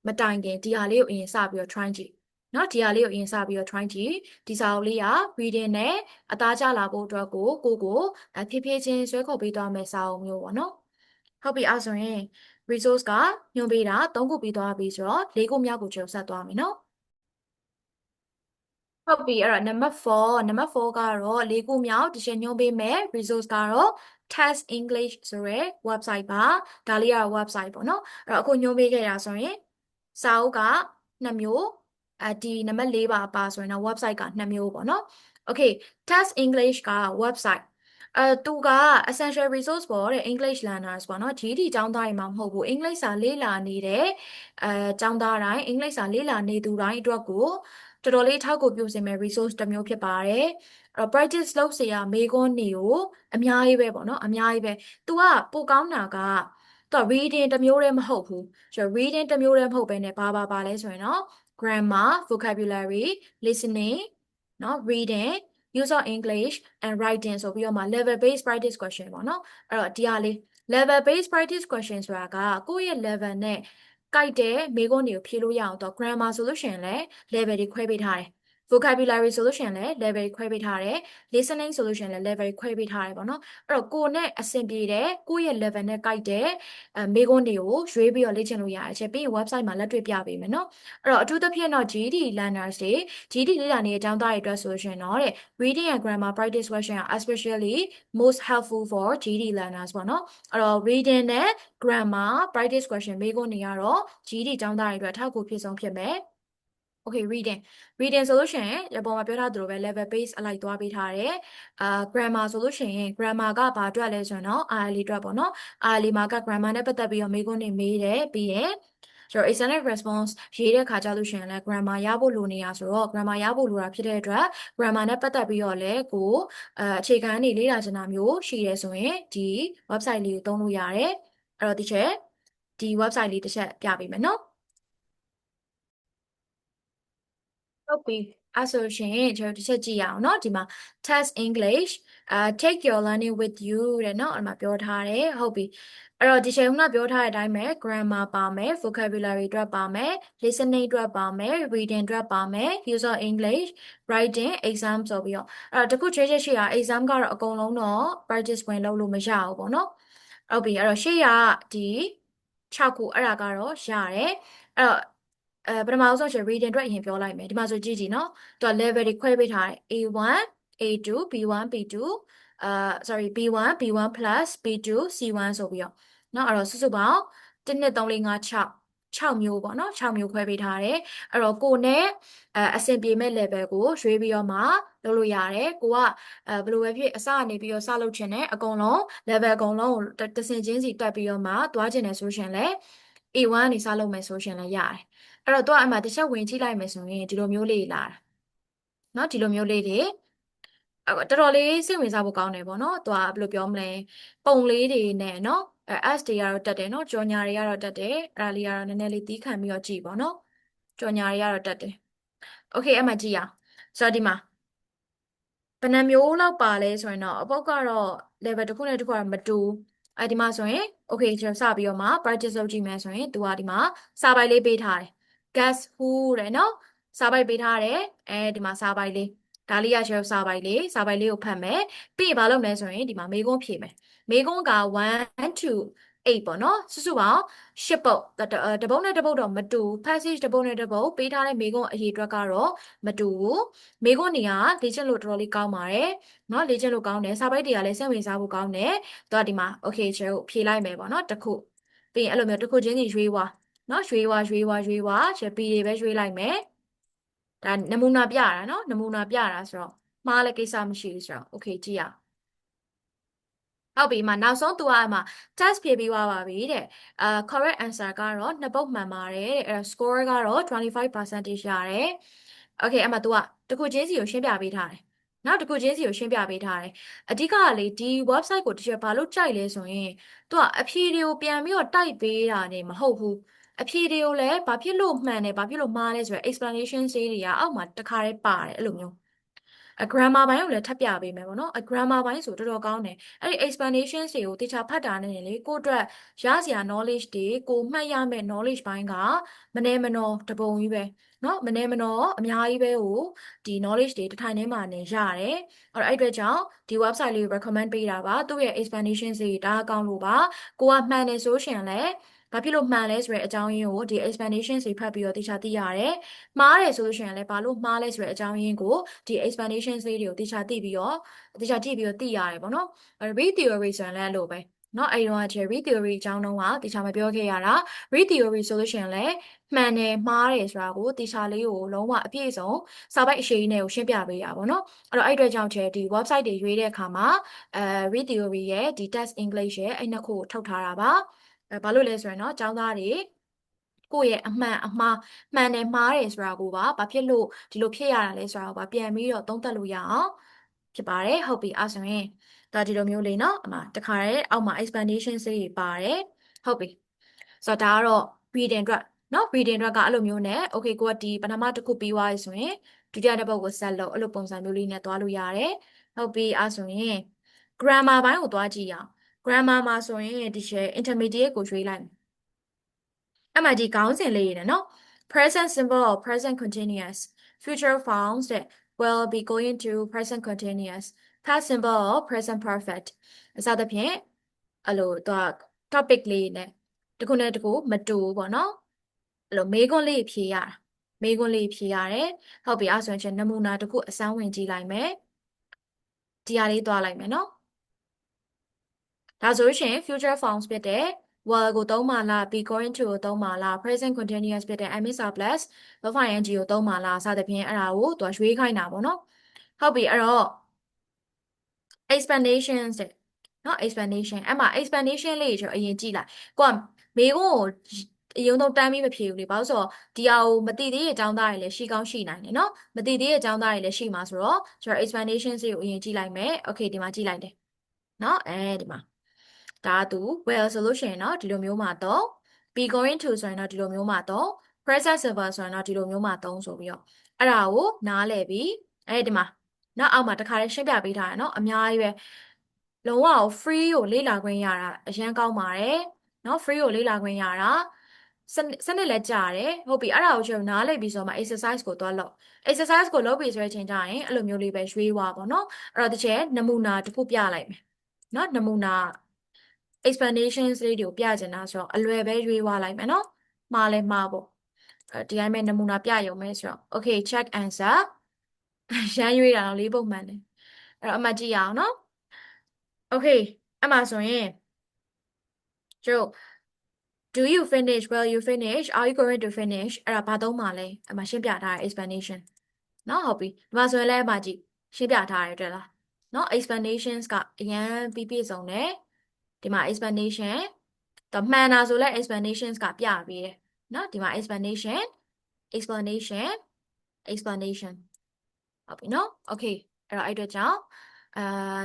မတိုင်ခင်ဒီဟာလေးကိုအရင်စပြီးတော့ try ကြည့်เนาะဒီဟာလေးကိုအရင်စပြီးတော့ try ကြည့်ဒီစာအုပ်လေးက reading နဲ့အသားကျလာဖို့အတွက်ကိုဖြည်းဖြည်းချင်းဆွဲခေါ်ပေးသွားမယ်စာအုပ်မျိုးပေါ့နော်ဟုတ်ပြီအဲ့ဆိုရင် resource ကညွှန်ပေးတာ3ခုပြီးသွားပြီဆိုတော့4ခုမြောက်ကိုကျွန်တော်ဆက်သွားမယ်နော်ဟုတ်ပြီအဲ့တော့နံပါတ်4ကတော့၄ခုမြောက်တချင်ညွှန်ပေးမယ် resource ကတော့ Test English ဆိုရဲ website ပါဒါလေးကတော့ website ပေါ့နော်အဲ့တော့အခုညွှန်ပေးခဲ့တာဆိုရင်စာအုပ်က2မျိုးဒီနံပါတ်4ပါဆိုရင်တော့ website က2မျိုးပေါ့နော် okay Test English က website သူက essential resource ပေါ့တဲ့ English learners ပေါ့နော် GD ကျောင်းသားတွေမှမဟုတ်ဘူး English စာလေ့လာနေတဲ့ကျောင်းသားတိုင်း English စာလေ့လာနေသူတိုင်းအတွက်ကိုတော်တော်လေးထောက်ကူပြုစေမယ့် resource တစ်မျိုးဖြစ်ပါတယ်အဲ့တော့ practice လုပ်เสียမေးခွန်းတွေကိုအများကြီးပဲပေါ့နော်အများကြီးပဲ तू ကပိုကောင်းတာကသူက reading တစ်မျိုးတည်းမဟုတ်ဘူးဆိုတော့ reading တစ်မျိုးတည်းမဟုတ်ဘဲနဲ့ဘာလဲဆိုရင်တော့ grammar vocabulary listening နော် reading use of English and writing ဆိုပြီးတော့မှ level based practice question ပေါ့နော်အဲ့တော့ဒီဟာလေး level based practice question ဆိုတာကကိုယ့်ရဲ့ level နဲ့ကိုက်တဲ့မေးခွန်းတွေကိုဖြေလို့ရအောင်တော့ grammar ဆိုလို့ရှိရင်လည်း level တွေခွဲပေးထားတယ် vocabulary ဆိုလို့ရှိရင်လည်း level ခွဲပေးထားတယ် listening ဆိုလို့ရှိရင်လည်း level ခွဲပေးထားတယ်ပေါ့နော်အဲ့တော့ကိုယ်နဲ့အဆင်ပြေတဲ့ကိုယ့်ရဲ့ level နဲ့ကိုက်တဲ့မေးခွန်းတွေကိုရွေးပြီးတော့လေ့ကျင့်လို့ရတယ်ချက်ပြီးရင် website မှာလက်တွေ့ပြပေးမယ်နော်အဲ့တော့အထူးသဖြင့်တော့ GED learners တွေ GED လေ့လာနေတဲ့အကြောင်းသားတွေအတွက်ဆိုလို့ရှိရင်တော့တဲ့ reading and grammar practice question က especially most helpful for GED learners ပေါ့နော်အဲ့တော့ reading နဲ့ grammar practice question မေးခွန်းတွေကတော့ GED ကျောင်းသားတွေအတွက်အထောက်အကူဖြစ်ဆုံးဖြစ်မယ် Okay reading ဆိုလို့ရှိရင်အပေါ်မှာပြောထားသလိုပဲ level base အလိုက်သွားပေးထားတယ်grammar ဆိုလို့ရှိရင် grammar ကဘာအတွက်လဲဆိုရင်တော့ IELTS အတွက်ပေါ့နော် IELTS မှာက grammar နဲ့ပတ်သက်ပြီးတော့မေးခွန်းတွေမေးတယ်ပြီးရင်ကျွန်တော် extended response ရေးတဲ့ခါကြလို့ရှိရင်လည်း grammar ရဖို့လိုနေတာဆိုတော့ grammar ရဖို့လိုတာဖြစ်တဲ့အတွက် grammar နဲ့ပတ်သက်ပြီးတော့လည်းကိုအခြေခံအနေလေ့လာချင်တာမျိုးရှိရဲဆိုရင်ဒီ website လေးကိုသုံးလို့ရတယ်အဲ့တော့ဒီ website လေးတစ်ချက်ပြပေးမယ်နော်ဟုတ်ပြီအဲ့ဆိုရှင်ကျွန်တော်တစ်ချက်ကြည့်ရအောင်เนาะဒီမှာ test English take your learning with you တဲ့เนาะအဲ့မှာပြောထားတယ်ဟုတ်ပြီအဲ့တော့ဒီချိန်ကပြောထားတဲ့အတိုင်းပဲ grammar ပါမယ် vocabulary အတွက်ပါမယ် listening အတွက်ပါမယ် reading အတွက်ပါမယ် use of English writing exam ဆိုပြီးတော့အဲ့တော့တခုချွေးချက်ရှိတာ exam ကတော့အကုန်လုံးတော့ practice ဝင်လုပ်လို့မရဘူးပေါ့เนาะဟုတ်ပြီအဲ့တော့ရှေ့ကဒီ6ခုအဲ့ဒါကတော့ရတယ်အဲ့တော့ပထမဆုံးရှင် reading အတွက်အရင်ပြောလိုက်မယ်ဒီမှာဆိုကြည့်ကြည့်နော်သူက level တွေခွဲပေးထားတယ် A1 A2 B1 B2 sorry B1 B1 plus B2 C1 ဆိုပြီးတော့เนาะအဲ့တော့စုစုပေါင်း1 2 3 4 5 6မျိုးပေါ့နော်6မျိုးခွဲပေးထားတယ်အဲ့တော့ကိုနဲ့အဆင်ပြေမဲ့ level ကိုရွေးပြီးတော့မှလုပ်လို့ရတယ်ကိုကဘယ်လိုပဲဖြစ်အစကနေပြီးတော့စလုပ်ချင်တယ်အကုန်လုံး level အကုန်လုံးကိုတစ်ဆင့်ချင်းစီတက်ပြီးတော့မှသွားချင်တယ်ဆိုရှင်လည်း A1 ကနေစလုပ်မယ်ဆိုရှင်လည်းရတယ်အဲ့တော့သူကအဲ့မှာတစ်ချက်ဝင်ကြည့်လိုက်မယ်ဆိုရင်ဒီလိုမျိုးလေးလာတာเนาะဒီလိုမျိုးလေးတွေတော်တော်လေးစိတ်ဝင်စားဖို့ကောင်းတယ်ပေါ့နော်သူကဘယ်လိုပြောမလဲပုံလေးတွေနဲ့เนาะS တွေကတော့တက်တယ်เนาะကြော်ညာတွေကတော့တက်တယ်အဲ့ဒါလေးကတော့နည်းနည်းလေးသီးခံပြီးတော့ကြည့်ပေါ့နော်ကြော်ညာတွေကတော့တက်တယ်โอเคအဲ့မှာကြည့်အောင်ဆိုတော့ဒီမှာဘယ်နှမျိုးလောက်ပါလဲဆိုရင်တော့အပုတ်ကတော့ level တစ်ခုနဲ့တစ်ခုကတော့မတူဒီမှာဆိုရင် okay ကျွန်တော်စပြီးတော့မှ practice လုပ်ကြည့်မယ်ဆိုရင်သူကဒီမှာစာပိုက်လေးပေးထားတယ် guess who တဲ့နော်စာပိုက်ပေးထားတယ်ဒီမှာစာပိုက်လေးဒါလေးရရှယ်စာပိုက်လေးကိုဖတ်မယ်ပြီးရင်ဘာလုပ်လဲဆိုရင်ဒီမှာမေးခွန်းဖြေမယ်မေးခွန်းက1 to 8ပေါ့နော်စုစုပေါင်း10ပုတ်တပုတ်နဲ့တပုတ်တော့မတူ passage တပုတ်နဲ့တပုတ်ပေးထားတဲ့မေးခွန်းအရေးအတွက်ကတော့မတူဘူးမေးခွန်းတွေကလေ့ကျင့်လို့တော်တော်လေးကောင်းပါတယ်เนาะလေ့ကျင့်လို့ကောင်းတယ်စာပိုက်တွေကလည်းစိတ်ဝင်စားဖို့ကောင်းတယ်တော့ဒီမှာ okay ကျွန်တော်ဖြေလိုက်မယ်ပေါ့เนาะတစ်ခုပြီးရင်အဲ့လိုမျိုးတစ်ခုချင်းစီရွေးသွားเนาะရွေးသွားချက်ပြီးတွေပဲရွေးလိုက်မယ်ဒါနမူနာပြတာเนาะနမူနာပြတာဆိုတော့မှားလည်းကိစ္စမရှိဘူးဆိုတော့ okay ကြည့်ရအောင်ဟုတ်ပြီနောက်ဆုံးသူကtest ဖြေပြီးသွားပါပြီတဲ့correct answer ကတော့နှစ်ပုတ်မှန်ပါတယ်တဲ့အဲ့တော့ score ကတော့25% ရတယ် okay သူကတခုချင်းစီကိုရှင်းပြပေးထားတယ်နောက်တခုချင်းစီကိုရှင်းပြပေးထားတယ်အဓိကကလေဒီ website ကိုတစ်ချက်ဘာလို့ကြိုက်လဲဆိုရင်သူကအဖြေတွေကိုပြန်ပြီးတော့တိုက်ပေးတာနေမဟုတ်ဘူးအဖြေတွေကိုလည်းဘာဖြစ်လို့မှန်တယ်ဘာဖြစ်လို့မှားလဲဆိုရယ် explanation ဆေးတွေကအောက်မှာတခါတည်းပါတယ်အဲ့လိုမျိုးgrammar ဘိုင်းကိုလည်းထပ်ပြပေးမယ်ပေါ့နော်grammar ဘိုင်းဆိုတော်တော်ကောင်းတယ်အဲ့ဒီ explanation တွေကိုတေချာဖတ်တာနဲ့လေကိုယ့်အတွက်ရစရာ knowledge တွေကိုမှတ်ရမယ့် knowledge ဘိုင်းကမနေမနော်တပုံကြီးပဲเนาะမနေမနော်အများကြီးပဲကိုဒီ knowledge တွေတစ်ထိုင်ထဲမှာနေရတယ်အဲ့အတွက်ကြောင့်ဒီ website လေးကို recommend ပေးတာပါသူ့ရဲ့ explanation တွေဒါအကောင်းလို့ပါကိုကမှန်တယ်ဆိုရှင်လည်းဘာဖြစ်လို့မှန်လဲဆိုတဲ့အကြောင်းရင်းကိုဒီ explanation တွေဖတ်ပြီးတော့တေချာသိရတယ်။မှားတယ်ဆိုလို့ရှိရင်လည်းဘာလို့မှားလဲဆိုတဲ့အကြောင်းရင်းကိုဒီ explanation တွေကိုတေချာသိပြီးတော့တေချာကြည့်ပြီးတော့သိရတယ်ပေါ့နော်။ read theory ဆိုရင်လည်းအဲ့လိုပဲ။เนาะအဲ့တော့ read theory အကြောင်းတော့တေချာမပြောခဲ့ရတာ read theory ဆိုလို့ရှိရင်လည်းမှန်တယ်မှားတယ်ဆိုတာကိုတေချာလေးကိုလုံးဝအပြည့်စုံစာပိုက်အရှိန်နဲ့ကိုရှင်းပြပေးရပါတော့။အဲ့တော့အဲ့အတွက်ကြောင့်ဒီ website တွေရွေးတဲ့အခါမှာread theory ရဲ့ဒီ test English ရဲ့အဲ့နှစ်ခုကိုထုတ်ထားတာပါ။ဘာလို့လဲဆိုရင်ကျောင်းသားတွေကိုယ့်ရဲ့အမှန်အမှားမှန်တယ်မှားတယ်ဆိုတာကိုပါဘာဖြစ်လို့ဒီလိုဖြစ်ရတာလဲဆိုတာကိုပါပြန်ပြီးတော့သုံးသပ်လို့ရအောင်ဖြစ်ပါတယ်ဟုတ်ပြီအဲ့ဆိုရင်ဒါဒီလိုမျိုးလေးเนาะတခါတည်းအောက်မှာ explanation တွေပါတယ်ဟုတ်ပြီဆိုတော့ဒါကတော့ reading အတွက်เนาะ reading အတွက်ကအဲ့လိုမျိုးနဲ့ okay ကိုကဒီပထမတစ်ခုပြီးသွားပြီဆိုရင်ဒုတိယတစ်ပုဒ်ကိုဆက်လို့အဲ့လိုပုံစံမျိုးလေးနဲ့သွားလို့ရတယ်ဟုတ်ပြီအဲ့ဆိုရင် grammar ဘိုင်းကိုသွားကြည့်ရအောင် grammar မှာဆိုရင်ဒီ intermediate ကိုရွေးလိုက်အဲ့မှာဒီခေါင်းစဉ်လေးတွေနဲ့နော် present simple or present continuous future forms တဲ့ will be going to present continuous past simple or present perfect အစသဖြင့်အဲ့လိုသူက topic လေးနဲ့တခုနဲ့တခုမတူဘူးပေါ့နော်အဲ့လိုမေးခွန်းလေးဖြေရတာမေးခွန်းလေးဖြေရတယ်ဟုတ်ပြီအဲ့ဆိုရင်နမူနာတစ်ခုအစမ်းဝင်ကြည့်လိုက်မယ်ဒီဟာလေးသွားလိုက်မယ်နော်ဒါဆိုရင် future forms ဖြစ်တဲ့ will ကိုသုံးပါလား be going to ကိုသုံးပါလား present continuous ဖြစ်တဲ့ ms plus verb ing ကိုသုံးပါလားစသဖြင့်အဲ့ဒါကိုသူကရွေးခိုင်းတာပေါ့နော်ဟုတ်ပြီအဲ့တော့ explanations တဲ့နော် explanation အဲ့မှာ explanation လေးကျွန်တော်အရင်ကြည့်လိုက်ကိုကမေးခွန်းကိုအရင်ဆုံးတန်းပြီးမဖြေဘူးလေဘာလို့ဆိုတော့ဒီဟာကိုမသိသေးတဲ့အကြောင်းသားတွေလည်းရှိကောင်းရှိနိုင်တယ်နော်မသိသေးတဲ့အကြောင်းသားတွေလည်းရှိမှာဆိုတော့ကျွန်တော် explanation လေးကိုအရင်ကြည့်လိုက်မယ် okay ဒီမှာကြည့်လိုက်တယ်နော်ဒီမှာဒါသူ well ဆိုလို့ရှိရင်တော့ဒီလိုမျိုးမှာတော့ be going to ဆိုရင်တော့ဒီလိုမျိုးမှာတော့ present simple ဆိုရင်တော့ဒီလိုမျိုးမှာသုံးဆိုပြီးတော့အဲ့ဒါကိုနားလည်ပြီးဒီမှာနောက်အောက်မှာတခါလေးရှင်းပြပေးထားတယ်နော်အများကြီးပဲလုံးဝ free ကိုလေ့လာခွင့်ရတာအရန်ကောင်းပါတယ်နော် free ကိုလေ့လာခွင့်ရတာစနစ်လည်းကြားတယ်ဟုတ်ပြီအဲ့ဒါကိုကျွန်တော်နားလည်ပြီးဆိုမှ exercise ကိုသွားလုပ် exercise ကိုလုပ်ပြီးဆိုတဲ့အချိန်ကျရင်အဲ့လိုမျိုးလေးပဲရွေးသွားပါတော့အဲ့တော့တစ်ချက်နမူနာတစ်ခုပြလိုက်မယ်နော်နမူနာ explanations လေးတွေကိုပြချင်တာဆိုတော့အလွယ်ပဲရွေးသွားလိုက်မယ်နော်မှားလဲမှားပေါ့ဒီတိုင်းပဲနမူနာပြရုံပဲဆိုတော့ okay check answer ရမ်းရွေးတာတော့လေးပုံမှန်တယ်အဲ့တော့အမှတ်ကြည့်ရအောင်နော် okay အဲ့မှာဆိုရင်ကျတို့ do you finish will you finish are you going to finish အဲ့ဒါဘာသုံးမှာလဲအမှရှင်းပြထားတဲ့ explanation နော်ဟုတ်ပြီဒီမှာဆိုရင်လည်းအမှကြည့်ရှင်းပြထားရတယ်တွေ့လားနော် explanations ကအရန်ပြည့်စုံတယ်ဒီမှာ explanation တော့မှန်တာဆိုလဲ explanations ကပြပေးတယ်နော်ဒီမှာ explanation explanation explanation ဟုတ်ပြီနော် okay အဲ့တော့အဲ့အတွက်ကြောင့်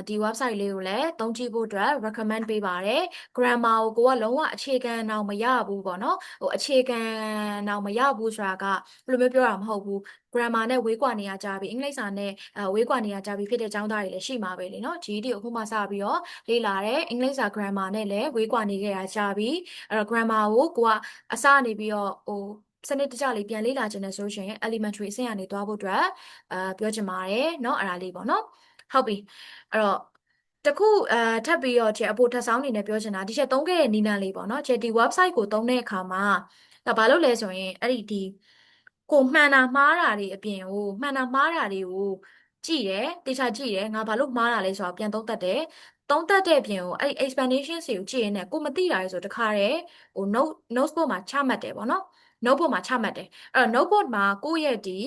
ဒီ website လေးကိုလည်းသုံးကြည့်ဖို့အတွက် recommend ပေးပါတယ် grammar ကိုကလုံးဝအခြေခံတော့မရဘူးပေါ့နော်ဟိုအခြေခံတော့မရဘူးဆိုတာကဘယ်လိုမျိုးပြောတာမဟုတ်ဘူး grammar နဲ့ဝေးကွာနေရကြပြီအင်္ဂလိပ်စာနဲ့ဝေးကွာနေရကြပြီဖြစ်တဲ့ကျောင်းသားတွေလည်းရှိမှာပဲလေနော် GED ကိုအခုမှစပြီးတော့လေ့လာတယ်အင်္ဂလိပ်စာ grammar နဲ့လည်းဝေးကွာနေခဲ့ရကြပြီအဲ့တော့ grammar ကိုကအစနေပြီးတော့ဟိုစနစ်တကျလေးပြန်လေ့လာခြင်းနဲ့ဆိုရှင် elementary အဆင့်ကနေသွားဖို့အတွက်ပြောချင်ပါတယ်เนาะအဲ့ဒါလေးပေါ့เนาะဟုတ်ပြီအဲ့တော့တခုထပ်ပြီးတော့အဖို့ထပ်ဆောင်နေနဲ့ပြောချင်တာဒီချက်သုံးခဲ့တဲ့နီးလန်းလေးပေါ့เนาะဒီ website ကိုသုံးတဲ့အခါမှာဒါဘာလို့လဲဆိုရင်အဲ့ဒီကိုမှန်တာမှားတာတွေအပြင်ကိုမှန်တာမှားတာတွေကိုကြည့်တယ်တေချာကြည့်တယ်ငါဘာလို့မှားတာလဲဆိုတော့ပြန်သုံးသပ်တယ်သုံးသပ်တဲ့အပြင်ကိုအဲ့ explanation တွေကိုကြည့်ရင်းနဲ့ကိုမသိတာလေဆိုတခါတည်းဟို notebook မှာချမှတ်တယ်ပေါ့နော် notebook မှာချမှတ်တယ်အဲ့တော့ notebook မှာကိုယ့်ရဲ့ဒီ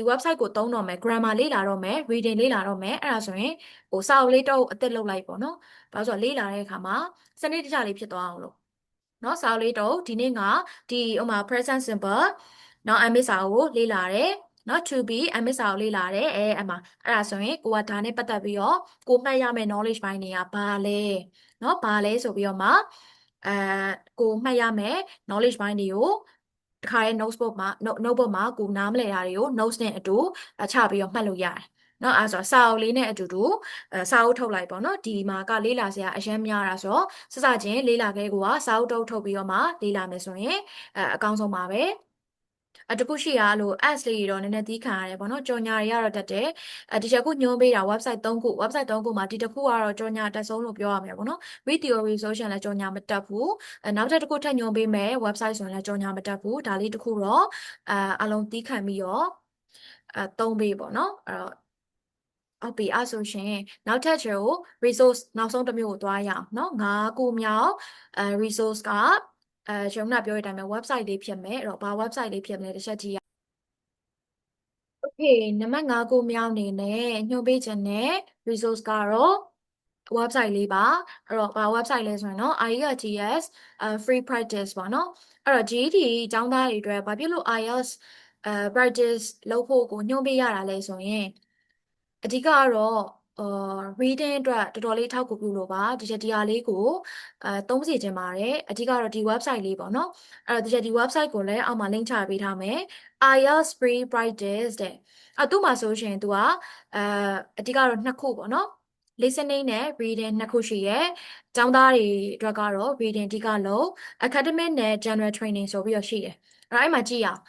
website ကိုသုံးတော့မယ် grammar လေ့လာတော့မယ် reading လေ့လာတော့မယ်အဲ့ဒါဆိုရင်ဟိုစာအုပ်လေးတော့အသက်လုပ်လိုက်ပေါ့နော်ဘာလို့ဆိုတော့လေ့လာတဲ့အခါမှာစနစ်တကျလေးဖြစ်သွားအောင်လို့နော်စာအုပ်လေးတော့ဒီနေ့ကဒီဥမာ present simple နော် MS စာအုပ်ကိုလေ့လာတယ်နော် to be MS စာအုပ်လေ့လာတယ်အမှအဲ့ဒါဆိုရင်ကိုကဒါနဲ့ပတ်သက်ပြီးတော့ကိုမှတ်ရမယ့် knowledge ပိုင်းတွေကဘာလဲနော်ဘာလဲဆိုပြီးတော့မှအဲကိုမှတ်ရမယ့် knowledge ပိုင်းတွေကိုတခါရဲ့ notebook မှာ notebook မှာကိုနားမလည်တာတွေကို notes နဲ့အတူချပြီးတော့မှတ်လို့ရတယ်နော်အဲဆိုစာအုပ်လေးနဲ့အတူတူစာအုပ်ထုတ်လိုက်ပေါ့နော်ဒီမှာကလေးလာစရာအရင်များတာဆိုတော့စစချင်းလေးလာခဲ့ကိုကစာအုပ်ထုတ်ပြီးတော့မှလေးလာမယ်ဆိုရင်အကောင်းဆုံးပါပဲတခုရှိရလို့ ads လေးတွေတော့နည်းနည်းသီးခံရတယ်ပေါ့နော်ကြော်ညာတွေကတော့တက်တယ်ဒီချက်ခုညွှန်းပေးတာ website 3ခုမှာဒီတစ်ခုကတော့ကြော်ညာတက်ဆုံးလို့ပြောရမှာပေါ့နော် read theory ဆိုရင်လည်းကြော်ညာမတက်ဘူးနောက်တစ်ခုထပ်ညွှန်းပေးမယ် website ဆိုရင်လည်းကြော်ညာမတက်ဘူးဒါလေးတစ်ခုတော့အလုံးသီးခံပြီးတော့သုံးပေးပေါ့နော်အဲ့တော့ဟုတ်ပြီအဲ့ဆိုရှင်နောက်ထပ်ကျွန်တော် resource နောက်ဆုံးတစ်မျိုးကိုသွားရအောင်เนาะ9ခုမြောက်resource ကကျွန်တော်ကပြောတဲ့အတိုင်းပဲ website လေးဖြစ်မယ်အဲ့တော့ဘာ website လေးဖြစ်မလဲတစ်ချက်ကြည့်ရအောင် Okay နံပါတ်5ခုမြောက်အနေနဲ့ညွှန်ပေးခြင်းနဲ့ resource ကတော့ website လေးပါအဲ့တော့ဘာ website လဲဆိုရင်တော့ IELTS free practice ပေါ့နော်အဲ့တော့ GED အကြောင်းသားတွေအတွက်ဘာဖြစ်လို့ IELTS practice လုပ်ဖို့ကိုညွှန်ပေးရတာလဲဆိုရင်အဓိကကတော့reading အတွက်တော်တော်လေးထောက်ကူပြုလို့ပါဒီဟာလေးကိုသုံးစီခြင်းပါတယ်အဓိကတော့ဒီ website လေးပေါ့နော်အဲ့တော့ဒီ website ကိုလည်းအောက်မှာ link ချပေးထားမယ် IELTS free practice တဲ့သူ့မှာဆိုရှင်သူကအဓိကတော့နှစ်ခုပေါ့နော် listening နဲ့ reading နှစ်ခုရှိရဲ့ကျောင်းသားတွေအတွက်ကတော့ reading အဓိကလို့ academic နဲ့ general training ဆိုပြီးတော့ရှိတယ်အဲ့မှာကြည့်ရအောင်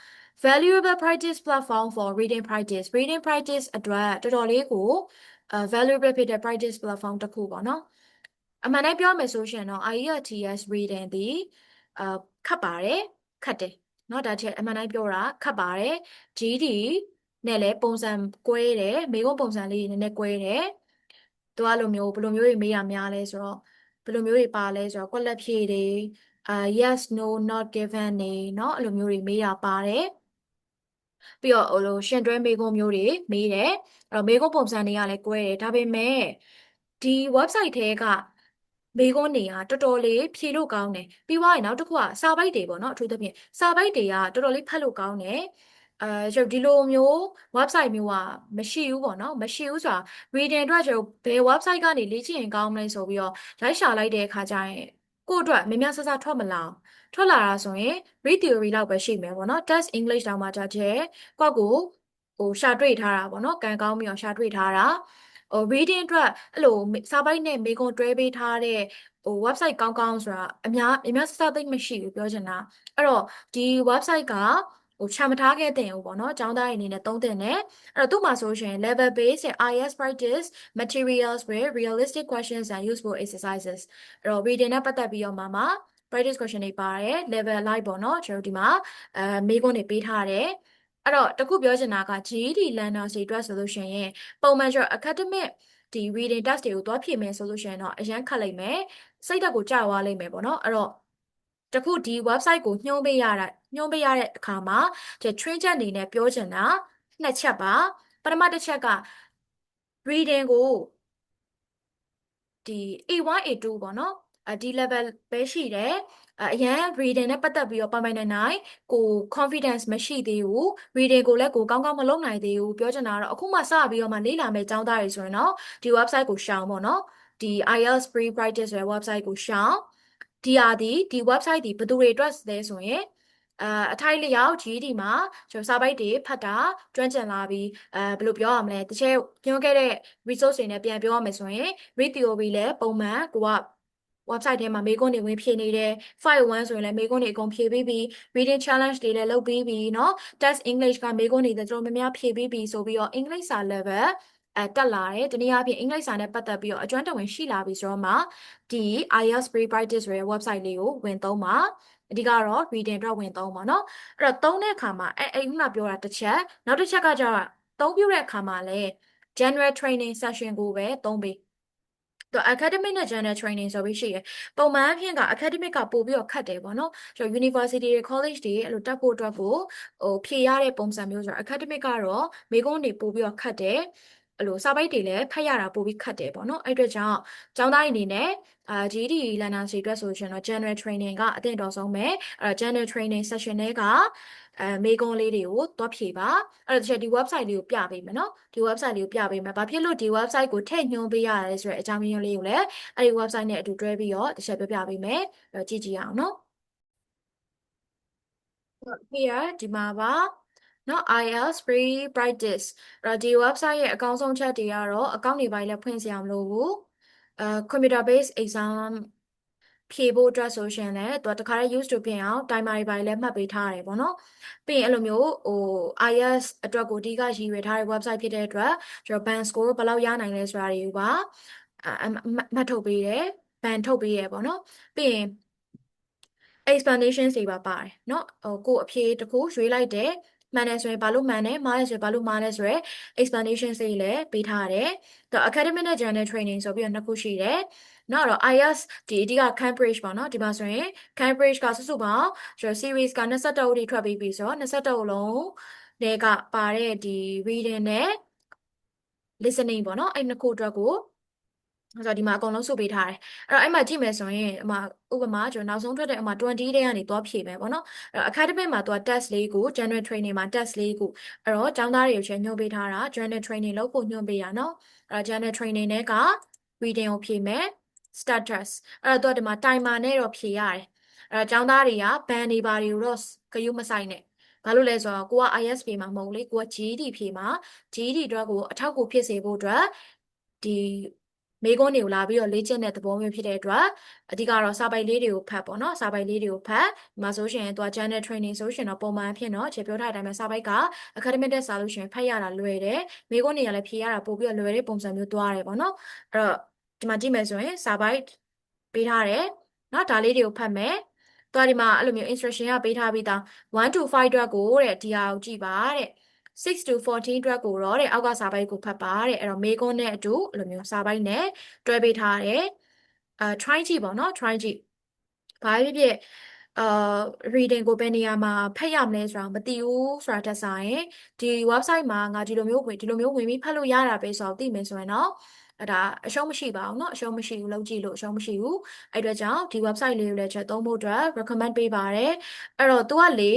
valuable practice platform for reading practice အတွက်တော်တော်လေးကိုvaluable ဖြစ်တဲ့ practice platform တစ်ခုပေါ့နော်အမှန်တမ်းပြောမယ်ဆိုရှင်တော့ IELTS reading ဒီခတ်ပါတယ်ခတ်တယ်เนาะဒါချက်အမှန်တမ်းပြောတာခတ်ပါတယ် GD နဲ့လည်းပုံစံကွဲတယ်မိကုံးပုံစံလေးနည်းနည်းကွဲတယ်သူကလိုမျိုးဘယ်လိုမျိုးတွေမေးရများလဲဆိုတော့ဘယ်လိုမျိုးတွေပါလဲဆိုတော့ကွက်လက်ဖြည့်တွေyes no not given နေเนาะအဲ့လိုမျိုးတွေမေးတာပါတယ်ပြီးတော့ဟိုလိုရှင်တွဲမေးခွန်းမျိုးတွေမေးတယ်အဲ့တော့မေးခွန်းပုံစံတွေကလည်းကွဲတယ်ဒါပေမဲ့ဒီ website ထဲကမေးခွန်းတွေကတော်တော်လေးဖြေလို့ကောင်းတယ်ပြီးသွားရင်နောက်တစ်ခုကစာပိုက်တွေပေါ့နော်အထူးသဖြင့်စာပိုက်တွေကတော်တော်လေးဖတ်လို့ကောင်းတယ်ကျွန်တော်ဒီလိုမျိုး website မျိုးကမရှိဘူးပေါ့နော်မရှိဘူးဆိုတာ reading အတွက်ကျွန်တော်ဘယ် website ကနေလေ့ကျင့်ရင်ကောင်းမလဲဆိုပြီးတော့လိုက်ရှာလိုက်တဲ့အခါကျရင်ကိုယ့်အတွက်များများဆဆထွက်မလာထွက်လာတာဆိုရင် read theory လောက်ပဲရှိမယ်ပေါ့နော် test English တောင်မှကြာကျဲကိုယ့်ကိုဟိုရှာတွေ့ထားတာပေါ့နော်ကံကောင်းပြီးတော့ရှာတွေ့ထားတာreading အတွက်အဲ့လိုစာပိုက်နဲ့မေခွန်းတွဲပေးထားတဲ့website ကောင်းကောင်းဆိုတာအများစစသိမ့်မရှိဘူးပြောချင်တာအဲ့တော့ဒီ website ကချမထားခဲ့တဲ့ဘူးပေါ့နော်ကျောင်းသားတွေအနေနဲ့သုံးသင့်တယ်အဲ့တော့သူ့မှာဆိုရှင် level based IELTS practice materials with realistic questions and useful exercises အဲ့တော့ reading နဲ့ပတ်သက်ပြီးတော့မှ practice question တွေပါတယ် level လိုက်ပေါ့နော်ကျွန်တော်ဒီမှာမေခွန်းတွေပေးထားတယ်အဲ့တော့တခုပြောချင်တာက GED learners တွေအတွက်ဆိုလို့ရှိရင်ပုံမှန်ကျွန်တော် academic ဒီ reading test တွေကိုသွားဖြေမယ်ဆိုလို့ရှိရင်တော့အရန်ခတ်လိုက်မယ်စိတ်ဓာတ်ကိုကြာသွားလိမ့်မယ်ပေါ့နော်အဲ့တော့တခုဒီ website ကိုညွှန်းပေးရတဲ့အခါမှာဒီ train ချက်အနေနဲ့ပြောချင်တာနှစ်ချက်ပါပထမတစ်ချက်က reading ကိုဒီ A1 A2 ပေါ့နော်ဒီ level ပဲရှိတယ်အရန် reading နဲ့ပတ်သက်ပြီးတော့ပိုင်ပိုင်နိုင်နိုင်ကို confidence မရှိသေးဘူး reading ကိုလည်းကိုကောင်းကောင်းမလုပ်နိုင်သေးဘူးပြောချင်တာကတော့အခုမှစပြီးတော့မှလေ့လာမယ့်ကျောင်းသားတွေဆိုရင်တော့ဒီ website ကိုရှောင်ပေါ့နော်ဒီ IELTS free practice ရဲ့ website ကိုရှောင်ဒီ website ဒီဘယ်သူတွေအတွက်လဲဆိုရင်အထိုက်လျောက် GD မှာကျွန်တော်စာပိုက်တွေဖတ်တာကျွမ်းကျင်လာပြီးဘယ်လိုပြောရမလဲတစ်ချက်ပြောခဲ့တဲ့ resource တွေနဲ့ပြန်ပြောရမယ်ဆိုရင် read theory လည်းပုံမှန်ကိုက website ထဲမှာမေးခွန်းတွေဝင်ဖြေနေတယ် file 1ဆိုရင်လည်းမေးခွန်းတွေအကုန်ဖြေပြီးပြီ reading challenge တွေလည်းလုပ်ပြီးပြီเนาะ test English ကမေးခွန်းတွေတော်တော်များများဖြေပြီးပြီဆိုပြီးတော့ English စာ level တက်လာတယ်တနည်းအားဖြင့်အင်္ဂလိပ်စာနဲ့ပတ်သက်ပြီးတော့အကျွမ်းတဝင်ရှိလာပြီဆိုတော့မှဒီ IELTS free practice ရဲ့ website လေးကိုဝင်သုံးပါအဓိကတော့ reading အတွက်ဝင်သုံးပါเนาะအဲ့တော့သုံးတဲ့အခါမှာအဲ့ခုနပြောတာတစ်ချက်နောက်တစ်ချက်ကကျတော့သုံးပြတဲ့အခါမှာလည်း general training session ကိုပဲသုံးပေးသူ academic နဲ့ general training ဆိုပြီးရှိရယ်ပုံမှန်အဖြစ်က academic ကပို့ပြီးတော့ခတ်တယ်ပေါ့နော်ကျွန်တော် university တွေ college တွေအဲ့လိုတက်ဖို့အတွက်ကိုဖြေရတဲ့ပုံစံမျိုးဆိုတော့ academic ကတော့မေကုန်းတွေပို့ပြီးတော့ခတ်တယ်အဲ့လိုစာပိုက်တွေလည်းဖတ်ရတာပို့ပြီးခတ်တယ်ပေါ့နော်အဲ့အတွက်ကြောင့်ကျောင်းသားတွေအနေနဲ့GD learner တွေအတွက်ဆိုရှင်တော့ general training ကအသင့်တော်ဆုံးပဲgeneral training session တွေကမေကွန်လေးတွေကိုတွားဖြေပါအဲ့တော့ဒီ website လေးကိုပြပေးမယ်နော်ဒီ website လေးကိုပြပေးမယ်ဘာဖြစ်လို့ဒီ website ကိုထည့်ညွှန်းပေးရလဲဆိုတဲ့အကြောင်းရင်းလေးကိုလည်းအဲ့ဒီ website နဲ့အတူတွဲပြီးတော့တစ်ချက်ပြပေးမယ်ကြည့်ကြည့်အောင်နော်here ဒီမှာပါနော် IELTS free practice အဲ့တော့ဒီ website ရဲ့အကောင်းဆုံးချက်တွေကတော့အကောင့်တွေပိုင်းလည်းဖွင့်စရာမလိုဘူးcomputer based exam ဖြေဖို့အတွက်ဆိုရှင်လည်းသူတခါတည်း use to ပြင်အောင် timer တွေပိုင်းလည်းမှတ်ပေးထားရတယ်ပေါ့နော်ပြီးရင်အဲ့လိုမျိုးIELTS အတွက်ကိုအဓိကရည်ရွယ်ထားတဲ့ website ဖြစ်တဲ့အတွက်ကျွန်တော် band score ဘယ်လောက်ရနိုင်လဲဆိုတာတွေကိုပါမှတ်ထုတ်ပေးတယ် band ထုတ်ပေးရပေါ့နော်ပြီးရင် explanations တွေပါပါတယ်เนาะကိုအဖြေတစ်ခုရွေးလိုက်တယ်မှန်တယ်ဆိုရင်ဘာလို့မှန်တယ်မှားတယ်ဆိုရင်ဘာလို့မှားလဲဆိုရယ် explanation တွေလည်းပေးထားတယ်။တော့ academic နဲ့ general training ဆိုပြီးတော့နှစ်ခုရှိတယ်။နောက်တော့ IELTS ဒီအဓိက Cambridge ပေါ့နော်ဒီမှာဆိုရင် Cambridge ကစုစုပေါင်းကျွန်တော် series က21ဦးထိထွက်ပြီးပြီဆိုတော့21ဦးလုံးတွေကပါတဲ့ဒီ reading နဲ့ listening ပေါ့နော်အဲ့နှစ်ခုအတွက်ကိုဆိုတော့ဒီမှာအကုန်လုံးစုပေးထားတယ်အဲ့တော့အဲ့မှာကြည့်မယ်ဆိုရင်ဥပမာကျွန်တော်နောက်ဆုံးထွက်တဲ့အမှာ20တဲ့ကနေသွားဖြည့်မယ်ပေါ့နော်အဲ့တော့ academic မှာသူက test လေးကို general training မှာ test လေးကိုအဲ့တော့ကျောင်းသားတွေကိုညွှန်ပေးထားတာ general training လုပ်ဖို့ညွှန်ပေးတာနော်အဲ့တော့ general training နဲ့က reading ကိုဖြည့်မယ် start test အဲ့တော့သူကဒီမှာ timer နဲ့တော့ဖြည့်ရတယ်အဲ့တော့ကျောင်းသားတွေက band တွေပါတွေကိုတော့ဂရုမစိုက်နဲ့ဘာလို့လဲဆိုတော့ကိုက IS ဖြေမှာမဟုတ်လေကိုက GED ဖြေမှာ GED အတွက်ကိုအထောက်အကူဖြစ်စေဖို့အတွက်ဒီ မေးခွန်းတွေကိုလာပြီးတော့လေ့ကျင့်တဲ့သဘောမျိုးဖြစ်တဲ့အတွက်အဓိကတော့စာပိုက်လေးတွေကိုဖတ်ပေါ့နော်စာပိုက်လေးတွေကိုဖတ်ဒီမှာဆိုရှင်သူက journal training ဆိုရှင်တော့ပုံမှန်ဖြစ်တော့ခြေပြောထားတဲ့အတိုင်းပဲစာပိုက်က academic တက်စာလို့ရှင်ဖတ်ရတာလွယ်တယ်မေးခွန်းတွေကလည်းဖြေရတာပို့ပြီးတော့လွယ်တဲ့ပုံစံမျိုးသွားတယ်ပေါ့နော်အဲ့တော့ဒီမှာကြည့်မယ်ဆိုရင်စာပိုက်ပေးထားတယ်နော်ဒါလေးတွေကိုဖတ်မယ်သွားဒီမှာအဲ့လိုမျိုး instruction ကပေးထားပြီးသား1 to 5အတွက်ကိုတဲ့ဒီဟာကိုကြည့်ပါတဲ့6 to 14အတွက်ကိုတော့တဲ့အောက်ကစာပိုက်ကိုဖတ်ပါတဲ့အဲ့တော့မေကွန်းနဲ့အတူအဲ့လိုမျိုးစာပိုက်နဲ့တွဲပေးထားတယ်try ကြည့်ပေါ့နော် try ကြည့်ဘာဖြစ်ဖြစ်အာ reading ကိုဘယ်နေရာမှာဖတ်ရမလဲဆိုတာမသိဘူးဆိုတာတက်ဆိုင်ဒီ website မှာငါဒီလိုမျိုးဝင်ပြီးဖတ်လို့ရတာပဲဆိုတော့သိမယ်ဆိုရင်တော့အဲ့ဒါအရှုံးမရှိပါဘူးเนาะအရှုံးမရှိဘူးလုံးကြည့်လို့အရှုံးမရှိဘူးအဲ့အတွက်ကြောင့်ဒီ website လေးကိုလည်းချက်သုံးဖို့အတွက် recommend ပေးပါတယ်အဲ့တော့ तू ကလေ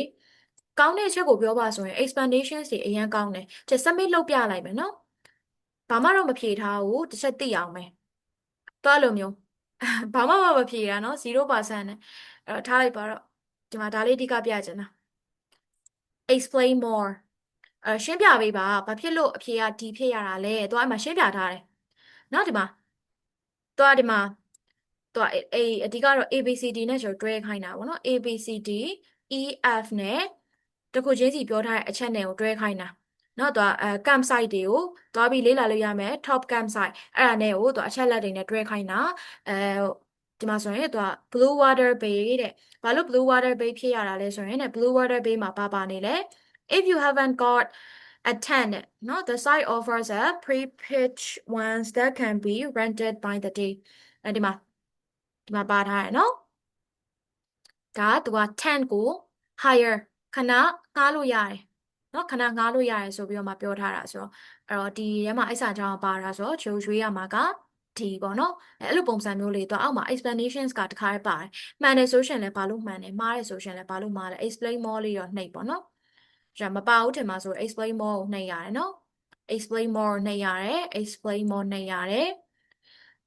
ကောင်းတဲ့အချက်ကိုပြောပါဆိုရင် explanations တွေအရင်ကောင်းတယ်ချက် submit လုပ်ပြလိုက်မယ်เนาะဘာမှတော့မဖြေထားဘူးတစ်ချက်သိအောင်ပဲတော့လိုမျိုးဘာမှမဖြေတာเนาะ0%နဲ့အဲ့တော့ထားလိုက်ပါတော့ဒီမှာဒါလေးအဓိကပြချင်တာ explain more ရှင်းပြပေးပါဘာဖြစ်လို့အဖြေကဒီဖြစ်ရတာလဲသူကအဲ့မှာရှင်းပြထားတယ်နော်ဒီမှာသူကဒီမှာသူကအဓိကတော့ ABCD နဲ့ကျွန်တော်တွဲခိုင်းတာပေါ့နော် ABCD EF နဲ့တခုချင်းစီပြောထားတဲ့အချက်နဲ့ကိုတွဲခိုင်းတာနော်သူကcampsite တွေကိုသွားပြီးလေ့လာလို့ရမယ် top campsite အဲ့ဒါနဲ့ကိုသူအချက်လက်တွေနဲ့တွဲခိုင်းတာဒီမှာဆိုရင်သူက Blue Water Bay တဲ့ဘာလို့ Blue Water Bay ဖြစ်ရတာလဲဆိုရင် Blue Water Bay မှာပါနေလဲ if you haven't got attend no the site offers a pre-pitch ones that can be rented by the day ဒီမှာပါထားတယ်နော်ဒါကသူက10ကို higher ခဏငှားလို့ရတယ်နော်ခဏငှားလို့ရတယ်ဆိုပြီးတော့မှပြောထားတာဆိုတော့အဲ့တော့ဒီထဲမှာအိစာကြောင်းပါတာဆိုတော့ဂျိုရွေးရမှာကဒီပေါ့နော်အဲ့လိုပုံစံမျိုးလေးတော့အောက်မှာ explanations ကတခါရပါတယ်မှန်တယ်ဆိုရှင်လည်းဘာလို့မှန်တယ်မှားတယ်ဆိုရှင်လည်းဘာလို့မှားလဲ explain more လေးတော့နှိပ်ပေါ့နော်ဒါမပါဘူးထင်မှာဆို explain more ကိုနှိပ်ရတယ်နော် explain more နှိပ်ရတယ် explain more နှိပ်ရတယ်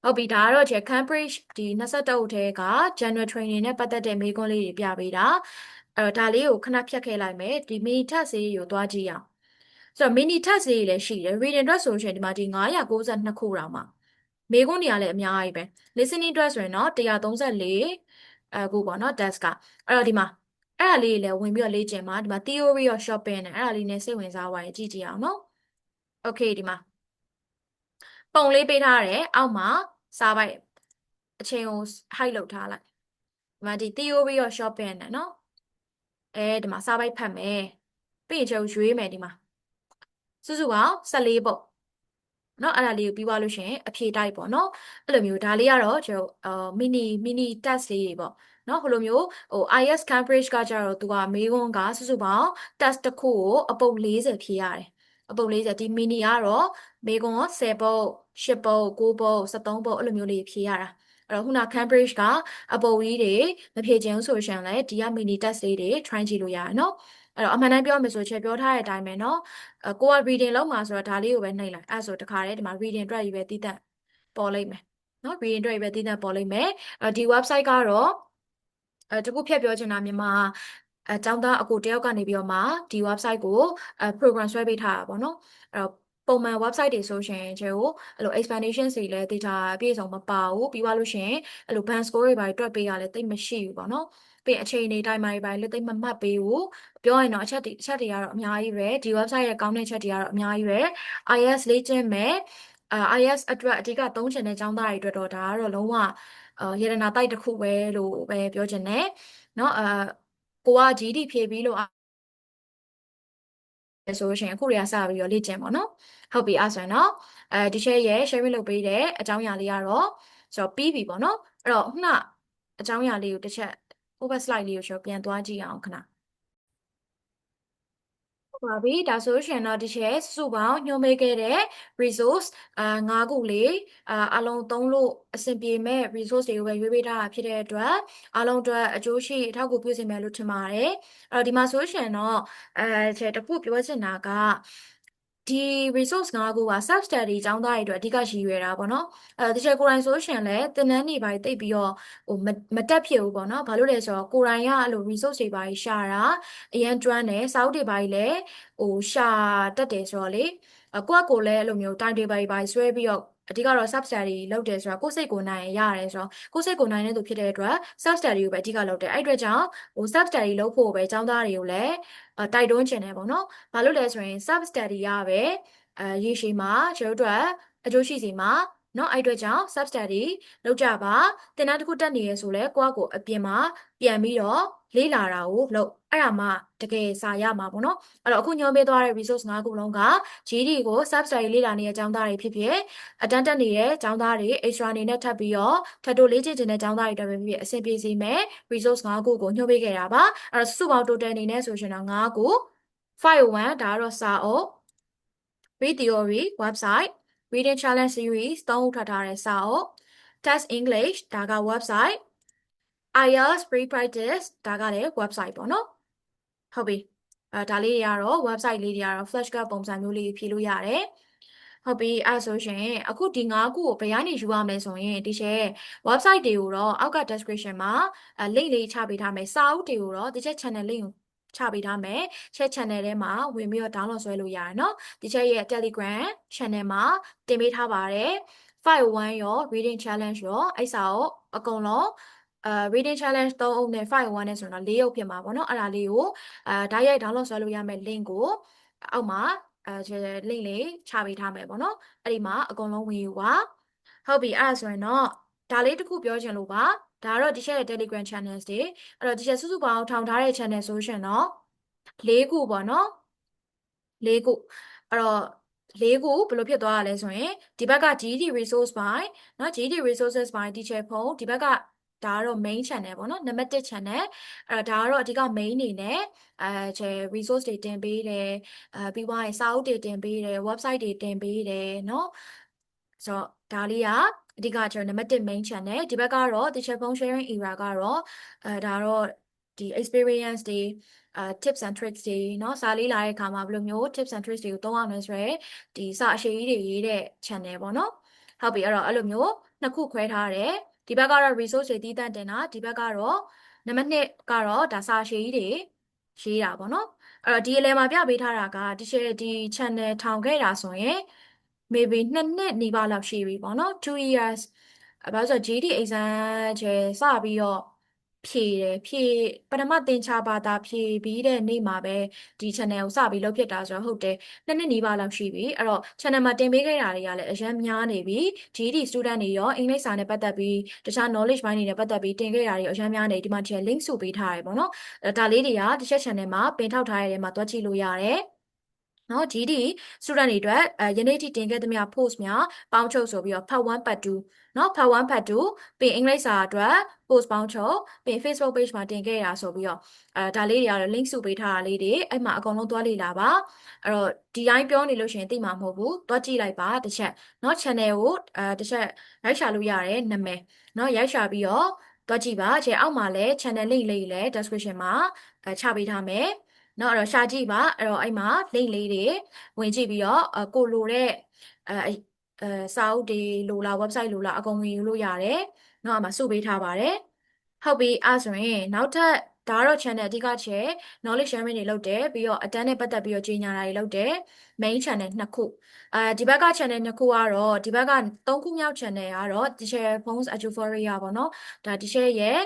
ဟုတ်ပြီဒါကတော့ကျ Cambridge ဒီ22အုပ်ထဲက general training နဲ့ပတ်သက်တဲ့မေးခွန်းလေးတွေပြပေးတာအဲ့တော့ဒါလေးကိုခဏဖြတ်ခဲ့လိုက်မယ်ဒီ mini test လေးကိုသွားကြည့်အောင်ဆိုတော့ mini test လေးလည်းရှိတယ် reading အတွက်ဆိုရင်ဒီမှာဒီ992ခုတောင်မှမေးခွန်းတွေကလည်းအများကြီးပဲ listening အတွက်ဆိုရင်တော့134ခုပေါ့နော် test ကအဲ့တော့ဒီမှာအဲ့ဒါလေးလည်းဝင်ပြီးတော့လေ့ကျင့်ပါဒီမှာ theory of shopping နဲ့အဲ့ဒါလေးနဲ့စိတ်ဝင်စားသွားရင်ကြည့်ကြည့်အောင်နော် okay ဒီမှာပုံလေးပေးထားတယ်အောက်မှာစာပိုက်အချိန်ကို hide လုပ်ထားလိုက်ဒီမှာဒီ theory of shopping နဲ့နော်ဒီမှာစာပိုက်ဖတ်မယ်ပြီးရင်ကျွန်တော်ရွေးမယ်ဒီမှာစုစုပေါင်း14ပုတ်နော်အဲ့ဒါလေးကိုပြီးသွားလို့ရှိရင်အဖြေတိုက်ပေါ့နော်အဲ့လိုမျိုးဒါလေးကတော့ကျွန်တော်mini test လေးတွေပေါ့နော်ဟိုလိုမျိုးIS Cambridge ကကြတော့သူကမေးခွန်းကစုစုပေါင်း test တစ်ခုကိုအပုတ်40ဖြေရတယ်အပုတ်40ဒီ mini ကတော့မေးခွန်း10ပုတ်10ပုတ်9ပုတ်13ပုတ်အဲ့လိုမျိုးလေးဖြေရတာအဲ့တော့ခုန Cambridge ကအပုတ်ကြီးတွေမဖြေချင်ဘူးဆိုရှင်လည်းဒီက mini test လေးတွေ try ကြည့်လို့ရတယ်နော်အဲ့တော့အမှန်တမ်းပြောမယ်ဆိုချက်ပြောထားတဲ့အတိုင်းပဲเนาะကိုက reading လောက်မှာဆိုတော့ဒါလေးကိုပဲနှိပ်လိုက်အဲ့ဆိုတခါတည်းဒီမှာ reading အတွက်ကြီးပဲတည်တတ်ပေါ်လိမ့်မယ်เนาะ reading အတွက်ကြီးပဲတည်တတ်ပေါ်လိမ့်မယ်ဒီ website ကတော့တခုဖြတ်ပြောချင်တာမြန်မာကျောင်းသားအကိုတယောက်ကနေပြီးတော့မှဒီ website ကိုprogram ဆွဲပေးထားတာပေါ့เนาะအဲ့တော့ပုံမှန် website တွေဆိုရှင်ကျို့အဲ့လို explanation တွေလည်း data ပြည့်စုံမပါဘူးပြီးသွားလို့ရှင်အဲ့လို band score တွေပါတွက်ပေးရလဲတိတ်မရှိဘူးပေါ့เนาะပြီးအချိန်တွေတိုင်းမှာပဲလည်းတိတ်မမှတ်ပေးဘူးပြောရင်တော့အချက်တွေကတော့အများကြီးပဲဒီ website ရဲ့ကောင်းတဲ့ချက်တွေကတော့အများကြီးပဲ IS လေ့ကျင့်မယ်IS အတွက်အဓိကသုံးချင်တဲ့ကျောင်းသားတွေအတွက်တော့ဒါကတော့လုံးဝရတနာတိုက်တစ်ခုပဲလို့ပဲပြောချင်တယ်เนาะကိုက GD ဖြည့်ပြီးလို့ဆိုရှင်အခုတွေကစပြီးတော့လေ့ကျင့်ပေါ့နော်ဟုတ်ပြီအဲ့ဆိုရင်တော့ဒီချက်ရဲ့ sharing လုပ်ပေးတဲ့အကြောင်းအရာလေးကတော့ဆိုတော့ပြီးပြီပေါ့နော်အဲ့တော့ခုနအကြောင်းအရာလေးကိုတစ်ချက် over slide လေးကိုကျွန်တော်ပြန်သွားကြည့်အောင်ခဏဟုတ်ပါပြီဒါဆိုရှင်တော့ဒီချက်စုပေါင်းညွှန်ပေးခဲ့တဲ့ resource ၅ခုလေးအလုံးသုံးလို့အဆင်ပြေမဲ့ resource တွေကိုပဲရွေးပေးထားတာဖြစ်တဲ့အတွက်အလုံးအတွက်အကျိုးရှိအထောက်အကူပြုစေမယ်လို့ထင်ပါတယ်အဲ့တော့ဒီမှာဆိုရှင်တော့ချက်တစ်ခုပြောချင်တာကဒီ resource ၅ခုက self study ကျောင်းသားတွေအတွက်အဓိကရည်ရွယ်တာပေါ့နော်ဒီချက်ကိုယ်တိုင်ဆိုရှင်လည်းသင်တန်းတွေပါတိတ်ပြီးတော့ဟိုမတက်ဖြစ်ဘူးပေါ့နော်ဘာလို့လဲဆိုတော့ကိုယ်တိုင်ကအဲ့လို resource တွေပါရှာတာအရန်ကျွမ်းတယ်စာအုပ်တွေပါလည်းဟိုရှာတတ်တယ်ဆိုတော့လေကိုယ့်ကိုယ်လည်းအဲ့လိုမျိုး time table တွေပါဆွဲပြီးတော့ အဓိကတော့ sub study လုပ်တယ်ဆိုတော့ကိုယ်စိတ်ကိုနိုင်ရတယ်ဆိုတော့ကိုယ်စိတ်ကိုနိုင်တဲ့သူဖြစ်တဲ့အတွက် sub study ကိုပဲအဓိကလုပ်တယ်အဲ့အတွက်ကြောင့်ဟို sub study လုပ်ဖို့ပဲចောင်းသားတွေကိုလည်းတိုက်တွန်းချင်တယ်ပေါ့နော်ဘာလို့လဲဆိုရင် sub study ကပဲရေရှည်မှာကျွန်တော်တို့အကျိုးရှိစီမှာနော်အဲ့အတွက်ကြောင့် sub study လုပ်ကြပါသင်တန်းတစ်ခုတက်နေရဆိုလဲကိုယ့်အကိုအပြင်မှာပြန်ပြီးတော့လေ့လာတာကိုလုပ်အဲ့ဒါမှတကယ်စာရမှာပေါ့နော်အဲ့တော့အခုညွှန်ပေးသွားတဲ့ resource 5ခုလုံးက GD ကို sub study လေ့လာနေတဲ့အကြောင်းသားတွေဖြစ်ဖြစ်အတန်းတက်နေတဲ့အကြောင်းသားတွေ extra အနေနဲ့ထပ်ပြီးတော့ထပ်တိုးလေ့ကျင့်တဲ့အကြောင်းသားတွေတက်ပြီးအဆင်ပြေစေမယ် resource 5ခုကိုညွှန်ပေးခဲ့တာပါအဲ့တော့စုစုပေါင်း total အနေနဲ့ဆိုရှင်တော့5ခု501ဒါကတော့စာအုပ် read theory website reading challenge series 3ခုထွက်ထားတဲ့စာအုပ် test English ဒါက website IELTS pre practice ဒါကလည်း website ပေါ့နော်ဟုတ်ပြီဒါလေးတွေကတော့ website လေးတွေကတော့ flashcard ပုံစံမျိုးလေးဖြည့်လို့ရတယ်ဟုတ်ပြီအဲ့ဆိုရှင်အခုဒီ၅ခုကိုဘယ်ကနေယူရမလဲဆိုရင်ဒီရှယ် website တွေကိုတော့အောက်က description မှာlink လေးချပေးထားမယ်စာအုပ်တွေကိုတော့ဒီချက် channel link ကိုချပေးထားမယ်ချက် channel ထဲမှာဝင်ပြီးတော့ download ဆွဲလို့ရတယ်เนาะဒီချက်ရဲ့ Telegram channel မှာတင်ပေးထားပါတယ်501ရော reading challenge ရောအဲ့စာအုပ်အကုန်လုံးreading challenge 3အုပ်နဲ့501နဲ့ဆိုတော့4အုပ်ဖြစ်မှာပေါ့နော်အဲ့ဒါလေးကိုတိုက်ရိုက် download ဆွဲလို့ရမယ့် link ကိုအောက်မှာlink လေးချပေးထားမယ်ပေါ့နော်အဲ့ဒီမှာအကုန်လုံးဝင်ယူပါဟုတ်ပြီအဲ့ဒါဆိုရင်တော့ဒါလေးတစ်ခုပြောချင်လို့ပါဒါကတော့ဒီချက်ရဲ့ Telegram channels တွေအဲ့တော့ဒီချက်စုစုပေါင်းထောင်ထားတဲ့ channel ဆိုရှင်တော့4ခုပေါ့နော်4ခုအဲ့တော့4ခုဘယ်လိုဖြစ်သွားရလဲဆိုရင်ဒီဘက်က GD resource ပိုင်းเนาะ GD resources ပိုင်း teacher ဖုန်းဒီဘက်ကဒါကတော့ main channel ပေါ့နော်နံပါတ်1 channel အဲ့တော့ဒါကတော့အဓိက main အနေနဲ့resource တွေတင်ပေးတယ်ပြီးသွားရင်စာအုပ်တွေတင်ပေးတယ် website တွေတင်ပေးတယ်เนาะဆိုတော့ဒါလေးကအဓိကကျွန်တော်နံပါတ်1 main channel ဒီဘက်ကတော့ teacher phone sharing era ကတော့ဒါတော့ဒီ experience တွေtips and tricks တွေเนาะစာလေးလာတဲ့အခါမှာဘယ်လိုမျိုး tips and tricks တွေကိုသုံးရမလဲဆိုရဲဒီစာအရှိကြီးတွေရေးတဲ့ channel ပေါ့နော်ဟုတ်ပြီအဲ့တော့အဲ့လိုမျိုးနှစ်ခုခွဲထားတယ်ဒီဘက်ကတော့ resource တွေတည်တံ့တင်တာဒီဘက်ကတော့နံပါတ်2ကတော့ဒါစာအရှိကြီးတွေရေးတာပေါ့နော်အဲ့တော့ဒီအလဲမှာပြပေးထားတာကဒီ channel ထောင်ခဲ့တာဆိုရင် maybe 2 နှစ်နီးပါးလောက်ရှိပြီပေါ့နော်2 years ဘာလို့ဆို GD exam ကျစပြီးတော့ဖြေတယ်ဖြေပထမသင်္ချာဘာသာဖြေပြီးတဲ့နေ့မှာပဲဒီ channel ကိုစပြီးလုပ်ဖြစ်တာဆိုတော့ဟုတ်တယ်2 နှစ်နီးပါးလောက်ရှိပြီအဲ့တော့ channel မှာတင်ပေးခဲ့တာတွေကလည်းအရင်များနေပြီ GD student တွေရောအင်္ဂလိပ်စာနဲ့ပတ်သက်ပြီးတခြား knowledge ဘိုင်းတွေနဲ့ပတ်သက်ပြီးတင်ခဲ့တာတွေအရင်များနေဒီမှာဒီ link စုပေးထားရပေါ့နော်ဒါလေးတွေကတစ်ချက် channel မှာပင်ထောက်ထားရတဲ့မှာတွက်ကြည့်လို့ရတယ်နော် GD student တွေအတွက်ယနေ့ထိတင်ခဲ့သမျှ post များပေါင်းချုပ်ဆိုပြီးတော့ part 1 part 2နော် part 1 part 2ပြီးအင်္ဂလိပ်စာအတွက် post ပေါင်းချုပ်ပြီး Facebook page မှာတင်ခဲ့ရဆိုပြီးတော့ဒါလေးတွေကတော့ link စုပေးထားတာလေးတွေအဲ့မှာအကုန်လုံးသွားလေ့လာပါအဲ့တော့ဒီတိုင်းပြောနေလို့ရှိရင်သိမှာမဟုတ်ဘူးသွားကြည့်လိုက်ပါတစ်ချက်နော် channel ကိုတစ်ချက်ရိုက်ရှာလို့ရတယ်နာမည်နော်ရိုက်ရှာပြီးတော့သွားကြည့်ပါကျအောက်မှာလည်း channel link လေးလည်း description မှာချပေးထားမယ်နော်အဲ့တော့ရှာကြည့်ပါအဲ့တော့အဲ့မှာ link လေးတွေဝင်ကြည့်ပြီးတော့ကိုလိုတဲ့စာအုပ်တွေလိုလား website လိုလားအကုန်ဝင်ယူလို့ရတယ်နော်အဲ့မှာစုပေးထားပါတယ်ဟုတ်ပြီအဲ့ဆိုရင်နောက်ထပ်ဒါကတော့ channel အဓိကချက် knowledge sharing တွေလုပ်တယ်ပြီးတော့အတန်းနဲ့ပတ်သက်ပြီးတော့ကြီးညာတာတွေလုပ်တယ် main channel 2ခုဒီဘက်က channel 2ခုကတော့ဒီဘက်က3ခုမြောက် channel ကတော့ teacher phones euphoria ပေါ့နော်ဒါ teacher ရဲ့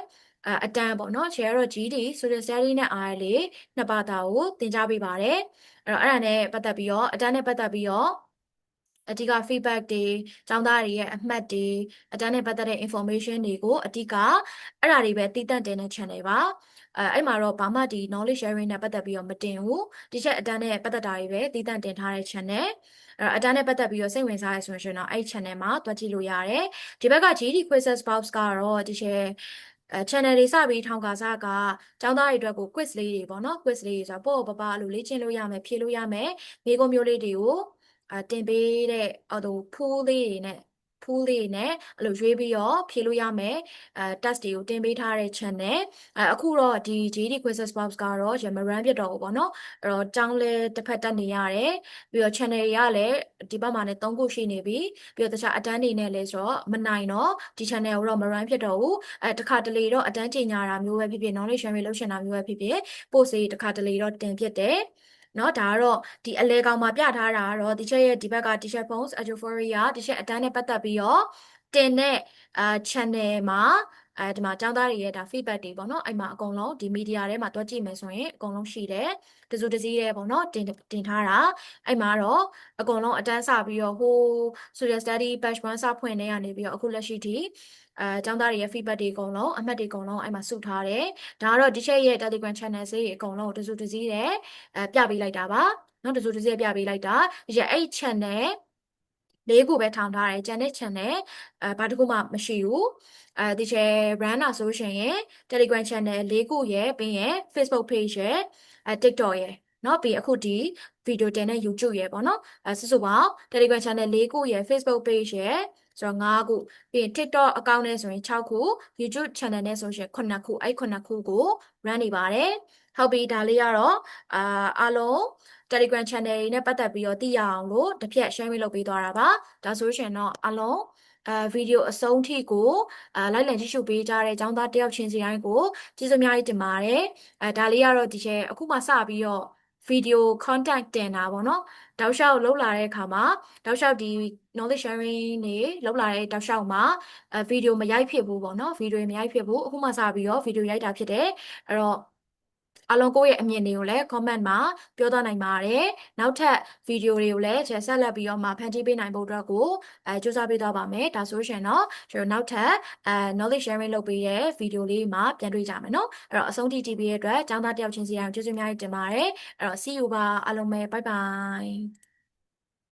အတန်းပေါ့နော် share တော့ GD social study နဲ့ RLA နှစ်ဘာသာကိုသင်ကြားပေးပါတယ်အဲ့တော့အဲ့ဒါနဲ့ပတ်သက်ပြီးတော့အတန်းနဲ့ပတ်သက်ပြီးတော့အဓိက feedback တွေကျောင်းသားတွေရဲ့အမှတ်တွေအတန်းနဲ့ပတ်သက်တဲ့ information တွေကိုအဓိကအဲ့ဒါတွေပဲတည်တံ့တင်တဲ့ channel ပါအဲ့မှာတော့ဘာမှဒီ knowledge sharing နဲ့ပတ်သက်ပြီးတော့မတင်ဘူးဒီချက်အတန်းနဲ့ပတ်သက်တာတွေပဲတည်တံ့တင်ထားတဲ့ channel အဲ့အတန်းနဲ့ပတ်သက်ပြီးတော့စိတ်ဝင်စားရဆိုရင်တော့အဲ့ channel မှာတွက်ကြည့်လို့ရတယ်ဒီဘက်က GD quizzes box ကတော့ဒီချက်channel တွေစပြီးထောင်ကားစားကကျောင်းသားတွေအတွက်ကို quiz လေးတွေပေါ့နော် quiz လေးတွေဆိုတော့ပေါ့ပအဲ့လိုလေ့ကျင့်လို့ရမယ်ဖြေလို့ရမယ်မိကုံးမျိုးလေးတွေကိုတင်ပေးတဲ့pool လေးတွေနဲ့အဲ့လိုရွေးပြီးတော့ဖြေလို့ရမယ်test တွေကိုတင်ပေးထားတဲ့ channel အခုတော့ဒီ GD quizzes box ကတော့ရမ run ဖြစ်တော့ဘူးပေါ့နော်အဲ့တော့ကျောင်းလဲတစ်ဖက်တက်နေရတယ်ပြီးတော့ channel တွေကလည်းဒီဘက်မှာလည်း3ခုရှိနေပြီပြီးတော့တခြားအတန်းတွေနဲ့လဲဆိုတော့မနိုင်တော့ဒီ channel ကိုတော့မ run ဖြစ်တော့ဘူးတခါတလေတော့အတန်းကြေညာတာမျိုးပဲဖြစ်ဖြစ် knowledge sharing လုပ်ရှင်တာမျိုးပဲဖြစ်ဖြစ် post တွေတခါတလေတော့တင်ဖြစ်တယ် နော်ဒါကတော့ဒီအလဲကောင်မှာပြထားတာကတော့ဒီချက်ရဲ့ဒီဘက်က t-shirt phones euphoria ဒီချက်အတန်းနဲ့ပတ်သက်ပြီးတော့တင်တဲ့channel မှာဒီမှာចောင်းသားတွေရဲ့ဒါ feedback တွေပေါ့နော်အဲ့မှာအကုန်လုံးဒီ media ထဲမှာတွက်ကြည့်မယ်ဆိုရင်အကုန်လုံးရှိတယ်တစုတစည်းတဲ့ပေါ့နော်တင်ထားတာအဲ့မှာတော့အကုန်လုံးအတန်းစပြီးတော့ဟို social study batch 1စဖွင့်နေရနေပြီးတော့အခုလက်ရှိထိကျောင်းသားတွေရဲ့ feedback တွေအကုန်လုံးအမှတ်တွေအကုန်လုံးအဲ့မှာစုထားတယ်ဒါကတော့ဒီချက်ရဲ့ Telegram channel စေးအကုန်လုံးတစုတစည်းတဲ့ပြပေးလိုက်တာပါနော်တစုတစည်းပြပေးလိုက်တာဒီချက်အဲ့ channel လေးခုပဲထောင်ထားတယ်ကျန်တဲ့ channel ဘာတစ်ခုမှမရှိဘူးဒီချက် run တာဆိုရှင်ရင် Telegram channel လေးခုရဲ့ပြီးရင် Facebook page ရဲ့TikTok ရဲ့เนาะပြီးအခုဒီဗီဒီယိုတင်တဲ့ YouTube ရဲ့ပေါ့နော်စုစုပေါင်း Telegram channel လေးခုရဲ့ Facebook page ရဲ့ဆိုတော့5ခုပြီးရင် TikTok account နဲ့ဆိုရင်6ခု YouTube channel နဲ့ဆိုရင်9ခုအဲ့9ခုကို run နေပါတယ်ဟုတ်ပြီဒါလေးကတော့အားလုံး Telegram channel တွေနဲ့ပတ်သက်ပြီးတော့သိရအောင်လို့တစ်ဖြတ် share လုပ်ပေးသွားတာပါဒါဆိုရှင်တော့အားလုံးဗီဒီယိုအဆုံးထိကိုလိုက်လံကြည့်ရှုပေးကြတဲ့ကျောင်းသားတယောက်ချင်းစီတိုင်းကိုကျေးဇူးအများကြီးတင်ပါတယ်ဒါလေးကတော့ဒီချက်အခုမှစပြီးတော့ဗီဒီယို content တင်တာပေါ့နော်တောက်လျှောက်လောက်လာတဲ့အခါမှာတောက်လျှောက်ဒီ knowledge sharing တွေလောက်လာတဲ့တောက်လျှောက်မှာဗီဒီယိုမရိုက်ဖြစ်ဘူးပေါ့နော်ဗီဒီယိုမရိုက်ဖြစ်ဘူးအခုမှစပြီးတော့ဗီဒီယိုရိုက်တာဖြစ်တယ်အဲ့တော့အားလုံးကိုယ့်ရဲ့အမြင်တွေကိုလည်း comment မှာပြောသွားနိုင်ပါတယ်နောက်ထပ်ဗီဒီယိုတွေကိုလည်းဆက်လက်ပြီးတော့မှဖန်တီးပေးနိုင်ဖို့အတွက်ကိုစူးစမ်းပေးသွားပါမယ်ဒါဆိုရှင်တော့ကျွန်တော်နောက်ထပ်knowledge sharing လုပ်ပေးတဲ့ဗီဒီယိုလေးမှာပြန်တွေ့ကြမယ်နော်အဲ့တော့အဆုံးထိကြည့်ပေးတဲ့အတွက်ကျောင်းသားတယောက်ချင်းစီအောင်ကျေးဇူးအများကြီးတင်ပါတယ်အဲ့တော့ see you ပါအားလုံးပဲ bye bye